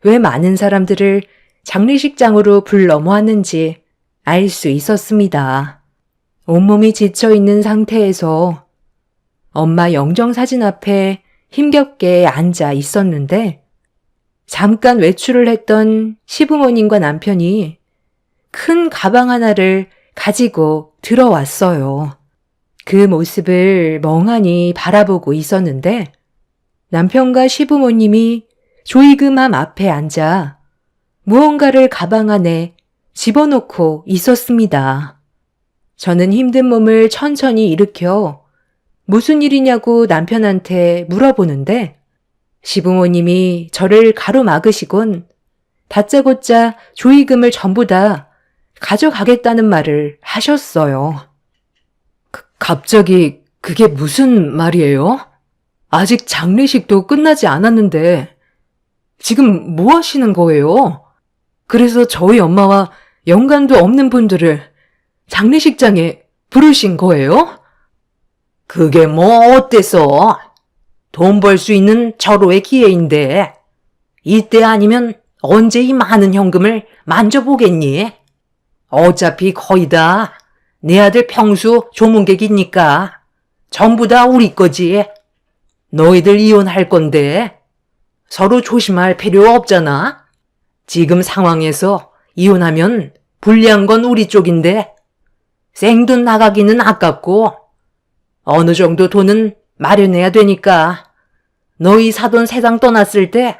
왜 많은 사람들을 장례식장으로 불러 모았는지 알 수 있었습니다. 온몸이 지쳐있는 상태에서 엄마 영정사진 앞에 힘겹게 앉아 있었는데 잠깐 외출을 했던 시부모님과 남편이 큰 가방 하나를 가지고 들어왔어요. 그 모습을 멍하니 바라보고 있었는데 남편과 시부모님이 조이금함 앞에 앉아 무언가를 가방 안에 집어넣고 있었습니다. 저는 힘든 몸을 천천히 일으켜 무슨 일이냐고 남편한테 물어보는데 시부모님이 저를 가로막으시곤 다짜고짜 조이금을 전부 다 가져가겠다는 말을 하셨어요. 갑자기 그게 무슨 말이에요? 아직 장례식도 끝나지 않았는데 지금 뭐 하시는 거예요? 그래서 저희 엄마와 연관도 없는 분들을 장례식장에 부르신 거예요? 그게 뭐 어때서? 돈 벌 수 있는 절호의 기회인데 이때 아니면 언제 이 많은 현금을 만져보겠니? 어차피 거의 다 내 아들 평수 조문객이니까 전부 다 우리 거지. 너희들 이혼할 건데 서로 조심할 필요 없잖아. 지금 상황에서 이혼하면 불리한 건 우리 쪽인데 생돈 나가기는 아깝고 어느 정도 돈은 마련해야 되니까 너희 사돈 세상 떠났을 때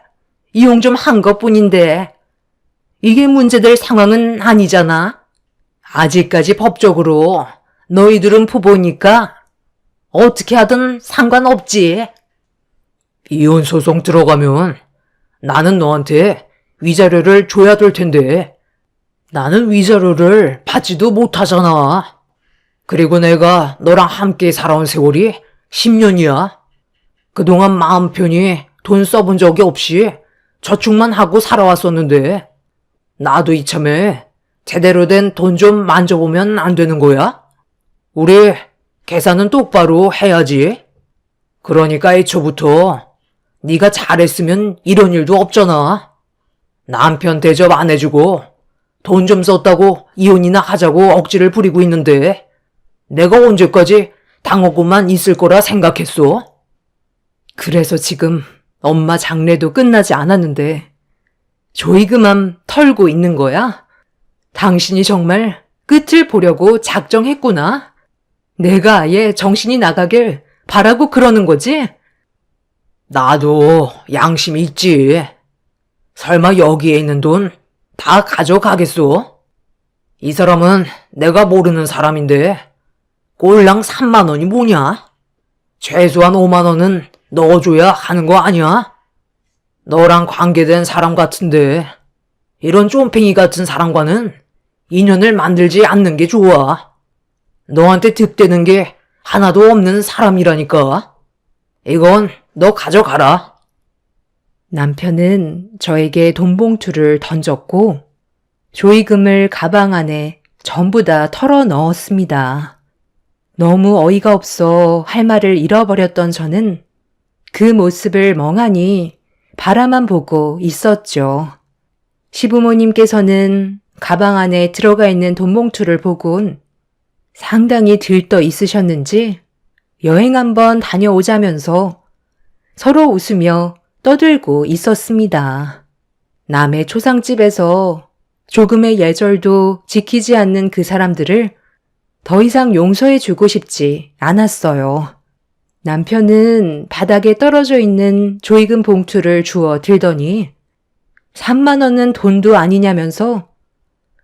이용 좀 한 것뿐인데 이게 문제될 상황은 아니잖아. 아직까지 법적으로 너희들은 부부니까 어떻게 하든 상관없지. 이혼 소송 들어가면 나는 너한테 위자료를 줘야 될 텐데 나는 위자료를 받지도 못하잖아. 그리고 내가 너랑 함께 살아온 세월이 10년이야. 그동안 마음 편히 돈 써본 적이 없이 저축만 하고 살아왔었는데 나도 이참에 제대로 된 돈 좀 만져보면 안 되는 거야? 우리 계산은 똑바로 해야지. 그러니까 애초부터 네가 잘했으면 이런 일도 없잖아. 남편 대접 안 해주고 돈 좀 썼다고 이혼이나 하자고 억지를 부리고 있는데 내가 언제까지 당하고만 있을 거라 생각했어? 그래서 지금 엄마 장례도 끝나지 않았는데 조이금함 털고 있는 거야? 당신이 정말 끝을 보려고 작정했구나. 내가 아예 정신이 나가길 바라고 그러는 거지? 나도 양심이 있지. 설마 여기에 있는 돈 다 가져가겠소? 이 사람은 내가 모르는 사람인데 꼴랑 3만 원이 뭐냐? 최소한 5만 원은 넣어줘야 하는 거 아니야? 너랑 관계된 사람 같은데 이런 쫌팽이 같은 사람과는 인연을 만들지 않는 게 좋아. 너한테 득되는 게 하나도 없는 사람이라니까. 이건 너 가져가라. 남편은 저에게 돈 봉투를 던졌고 조의금을 가방 안에 전부 다 털어 넣었습니다. 너무 어이가 없어 할 말을 잃어버렸던 저는 그 모습을 멍하니 바라만 보고 있었죠. 시부모님께서는 가방 안에 들어가 있는 돈 봉투를 보곤 상당히 들떠 있으셨는지 여행 한번 다녀오자면서 서로 웃으며 떠들고 있었습니다. 남의 초상집에서 조금의 예절도 지키지 않는 그 사람들을 더 이상 용서해 주고 싶지 않았어요. 남편은 바닥에 떨어져 있는 조의금 봉투를 주워 들더니 3만 원은 돈도 아니냐면서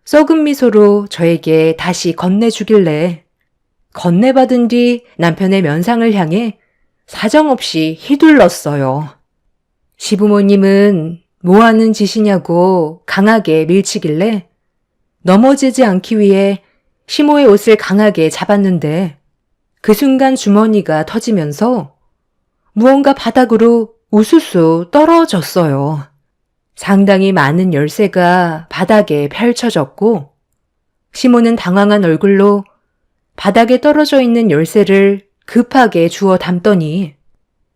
썩은 미소로 저에게 다시 건네주길래 건네받은 뒤 남편의 면상을 향해 사정없이 휘둘렀어요. 시부모님은 뭐 하는 짓이냐고 강하게 밀치길래 넘어지지 않기 위해 시모의 옷을 강하게 잡았는데 그 순간 주머니가 터지면서 무언가 바닥으로 우수수 떨어졌어요. 상당히 많은 열쇠가 바닥에 펼쳐졌고 시모는 당황한 얼굴로 바닥에 떨어져 있는 열쇠를 급하게 주워 담더니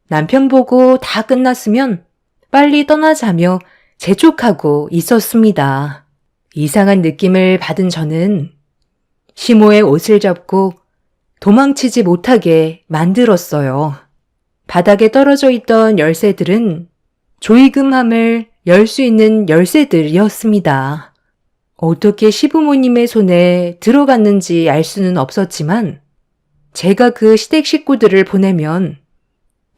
남편 보고 다 끝났으면 빨리 떠나자며 재촉하고 있었습니다. 이상한 느낌을 받은 저는 시모의 옷을 잡고 도망치지 못하게 만들었어요. 바닥에 떨어져 있던 열쇠들은 조의금함을 열 수 있는 열쇠들이었습니다. 어떻게 시부모님의 손에 들어갔는지 알 수는 없었지만 제가 그 시댁 식구들을 보내면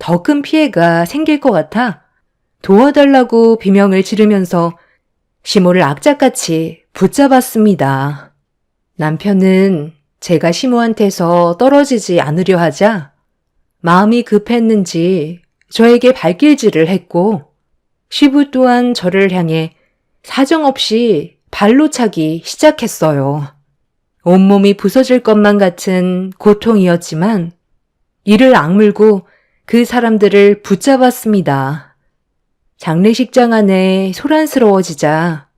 더 큰 피해가 생길 것 같아 도와달라고 비명을 지르면서 시모를 악착같이 붙잡았습니다. 남편은 제가 시모한테서 떨어지지 않으려 하자 마음이 급했는지 저에게 발길질을 했고 시부 또한 저를 향해 사정없이 발로 차기 시작했어요. 온몸이 부서질 것만 같은 고통이었지만 이를 악물고 그 사람들을 붙잡았습니다. 장례식장 안에 소란스러워지자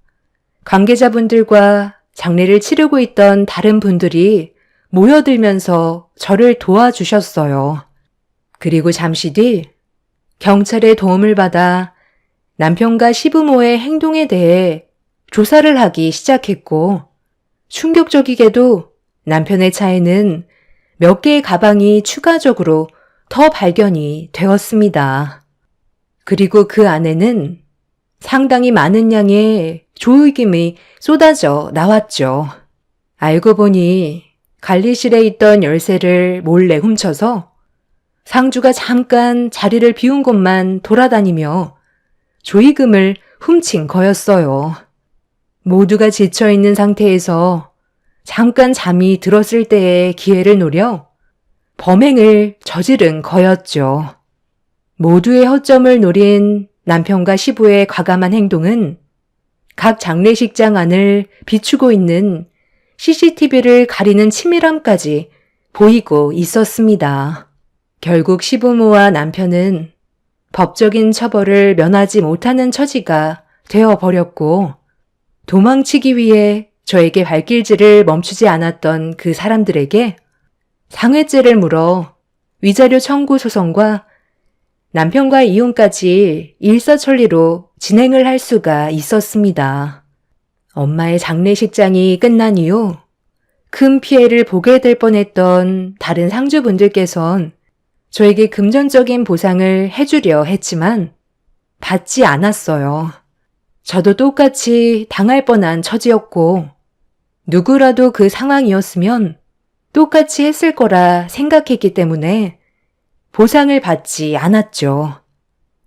관계자분들과 장례를 치르고 있던 다른 분들이 모여들면서 저를 도와주셨어요. 그리고 잠시 뒤 경찰의 도움을 받아 남편과 시부모의 행동에 대해 조사를 하기 시작했고 충격적이게도 남편의 차에는 몇 개의 가방이 추가적으로 더 발견이 되었습니다. 그리고 그 안에는 상당히 많은 양의 조의금이 쏟아져 나왔죠. 알고 보니 관리실에 있던 열쇠를 몰래 훔쳐서 상주가 잠깐 자리를 비운 곳만 돌아다니며 조의금을 훔친 거였어요. 모두가 지쳐있는 상태에서 잠깐 잠이 들었을 때의 기회를 노려 범행을 저지른 거였죠. 모두의 허점을 노린 남편과 시부의 과감한 행동은 각 장례식장 안을 비추고 있는 CCTV를 가리는 치밀함까지 보이고 있었습니다. 결국 시부모와 남편은 법적인 처벌을 면하지 못하는 처지가 되어버렸고 도망치기 위해 저에게 발길질을 멈추지 않았던 그 사람들에게 상해죄를 물어 위자료 청구 소송과 남편과의 이혼까지 일사천리로 진행을 할 수가 있었습니다. 엄마의 장례식장이 끝난 이후 큰 피해를 보게 될 뻔했던 다른 상주분들께선 저에게 금전적인 보상을 해주려 했지만 받지 않았어요. 저도 똑같이 당할 뻔한 처지였고 누구라도 그 상황이었으면 똑같이 했을 거라 생각했기 때문에 보상을 받지 않았죠.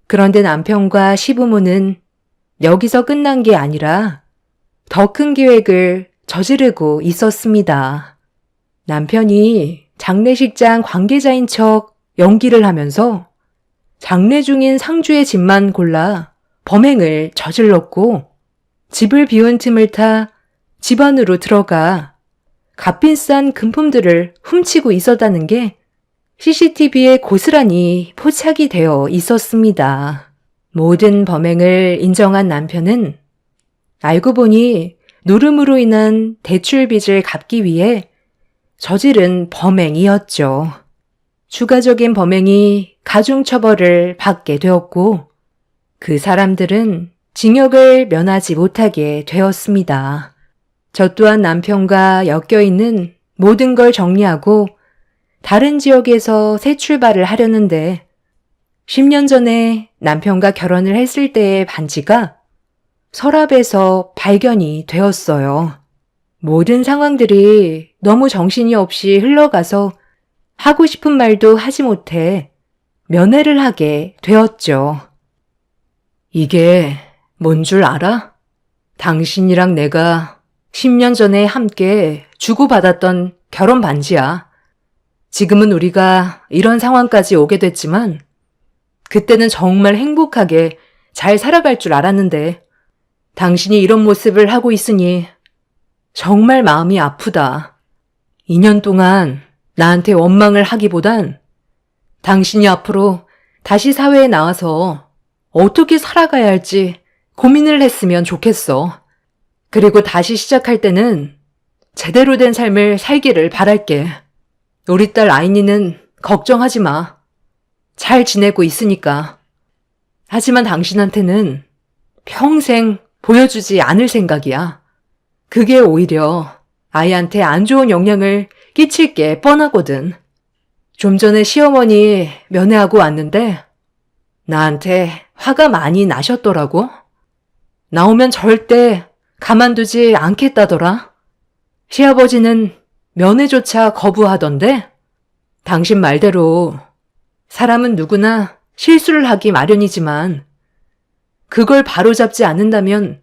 그런데 남편과 시부모는 여기서 끝난 게 아니라 더 큰 계획을 저지르고 있었습니다. 남편이 장례식장 관계자인 척 연기를 하면서 장례 중인 상주의 집만 골라 범행을 저질렀고 집을 비운 틈을 타 집 안으로 들어가 값비싼 금품들을 훔치고 있었다는 게 CCTV에 고스란히 포착이 되어 있었습니다. 모든 범행을 인정한 남편은 알고 보니 노름으로 인한 대출빚을 갚기 위해 저지른 범행이었죠. 추가적인 범행이 가중처벌을 받게 되었고 그 사람들은 징역을 면하지 못하게 되었습니다. 저 또한 남편과 엮여있는 모든 걸 정리하고 다른 지역에서 새 출발을 하려는데 10년 전에 남편과 결혼을 했을 때의 반지가 서랍에서 발견이 되었어요. 모든 상황들이 너무 정신이 없이 흘러가서 하고 싶은 말도 하지 못해 면회를 하게 되었죠. 이게 뭔 줄 알아? 당신이랑 내가 10년 전에 함께 주고받았던 결혼 반지야. 지금은 우리가 이런 상황까지 오게 됐지만 그때는 정말 행복하게 잘 살아갈 줄 알았는데 당신이 이런 모습을 하고 있으니 정말 마음이 아프다. 2년 동안 나한테 원망을 하기보단 당신이 앞으로 다시 사회에 나와서 어떻게 살아가야 할지 고민을 했으면 좋겠어. 그리고 다시 시작할 때는 제대로 된 삶을 살기를 바랄게. 우리 딸 아이니는 걱정하지 마. 잘 지내고 있으니까. 하지만 당신한테는 평생 보여주지 않을 생각이야. 그게 오히려 아이한테 안 좋은 영향을 끼칠 게 뻔하거든. 좀 전에 시어머니 면회하고 왔는데 나한테 화가 많이 나셨더라고. 나오면 절대 가만두지 않겠다더라. 시아버지는 면회조차 거부하던데 당신 말대로 사람은 누구나 실수를 하기 마련이지만 그걸 바로잡지 않는다면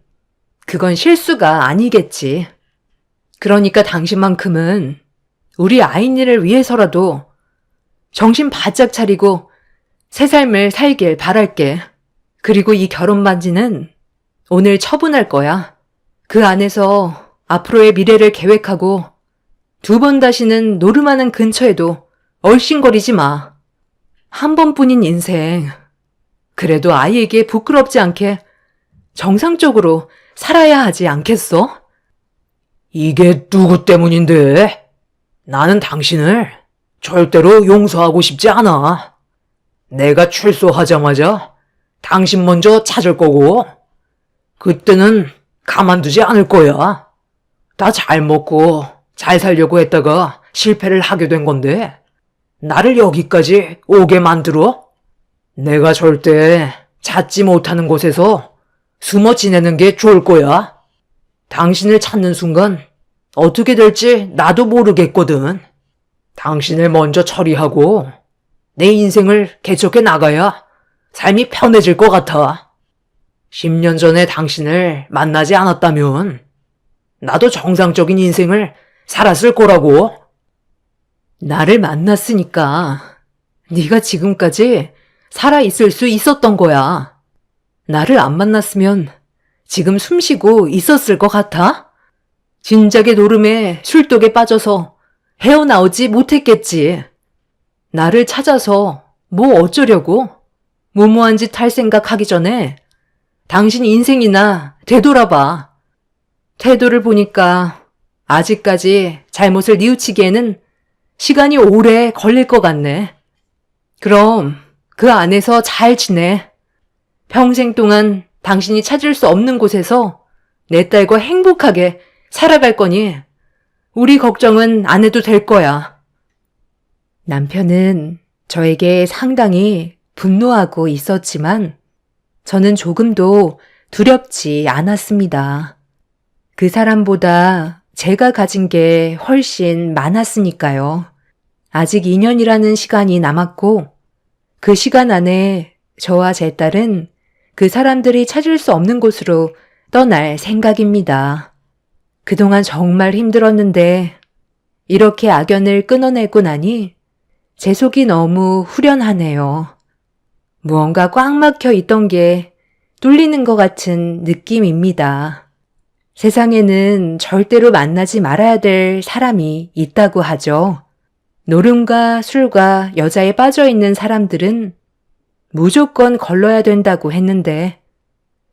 그건 실수가 아니겠지. 그러니까 당신만큼은 우리 아이니를 위해서라도 정신 바짝 차리고 새 삶을 살길 바랄게. 그리고 이 결혼 반지는 오늘 처분할 거야. 그 안에서 앞으로의 미래를 계획하고 2번 다시는 노름하는 근처에도 얼씬거리지 마. 한 번뿐인 인생. 그래도 아이에게 부끄럽지 않게 정상적으로 살아야 하지 않겠어? 이게 누구 때문인데? 나는 당신을 절대로 용서하고 싶지 않아. 내가 출소하자마자 당신 먼저 찾을 거고, 그때는 가만두지 않을 거야. 다 잘 먹고 잘 살려고 했다가 실패를 하게 된 건데, 나를 여기까지 오게 만들어? 내가 절대 찾지 못하는 곳에서 숨어 지내는 게 좋을 거야. 당신을 찾는 순간 어떻게 될지 나도 모르겠거든. 당신을 먼저 처리하고 내 인생을 개척해 나가야 삶이 편해질 것 같아. 10년 전에 당신을 만나지 않았다면 나도 정상적인 인생을 살았을 거라고. 나를 만났으니까 네가 지금까지 살아있을 수 있었던 거야. 나를 안 만났으면 지금 숨쉬고 있었을 것 같아? 진작에 노름에 술독에 빠져서 헤어나오지 못했겠지. 나를 찾아서 뭐 어쩌려고? 무모한 짓 할 생각하기 전에 당신 인생이나 되돌아봐. 태도를 보니까 아직까지 잘못을 뉘우치기에는 시간이 오래 걸릴 것 같네. 그럼 그 안에서 잘 지내. 평생 동안 당신이 찾을 수 없는 곳에서 내 딸과 행복하게 살아갈 거니 우리 걱정은 안 해도 될 거야. 남편은 저에게 상당히 분노하고 있었지만 저는 조금도 두렵지 않았습니다. 그 사람보다 제가 가진 게 훨씬 많았으니까요. 아직 2년이라는 시간이 남았고 그 시간 안에 저와 제 딸은 그 사람들이 찾을 수 없는 곳으로 떠날 생각입니다. 그동안 정말 힘들었는데 이렇게 악연을 끊어내고 나니 제 속이 너무 후련하네요. 무언가 꽉 막혀 있던 게 뚫리는 것 같은 느낌입니다. 세상에는 절대로 만나지 말아야 될 사람이 있다고 하죠. 노름과 술과 여자에 빠져 있는 사람들은 무조건 걸러야 된다고 했는데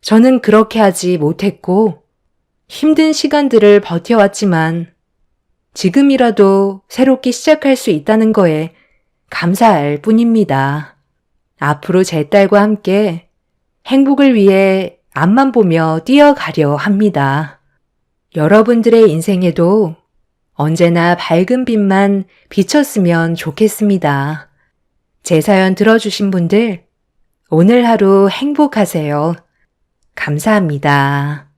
저는 그렇게 하지 못했고 힘든 시간들을 버텨왔지만 지금이라도 새롭게 시작할 수 있다는 거에 감사할 뿐입니다. 앞으로 제 딸과 함께 행복을 위해 앞만 보며 뛰어가려 합니다. 여러분들의 인생에도 언제나 밝은 빛만 비쳤으면 좋겠습니다. 제 사연 들어주신 분들, 오늘 하루 행복하세요. 감사합니다.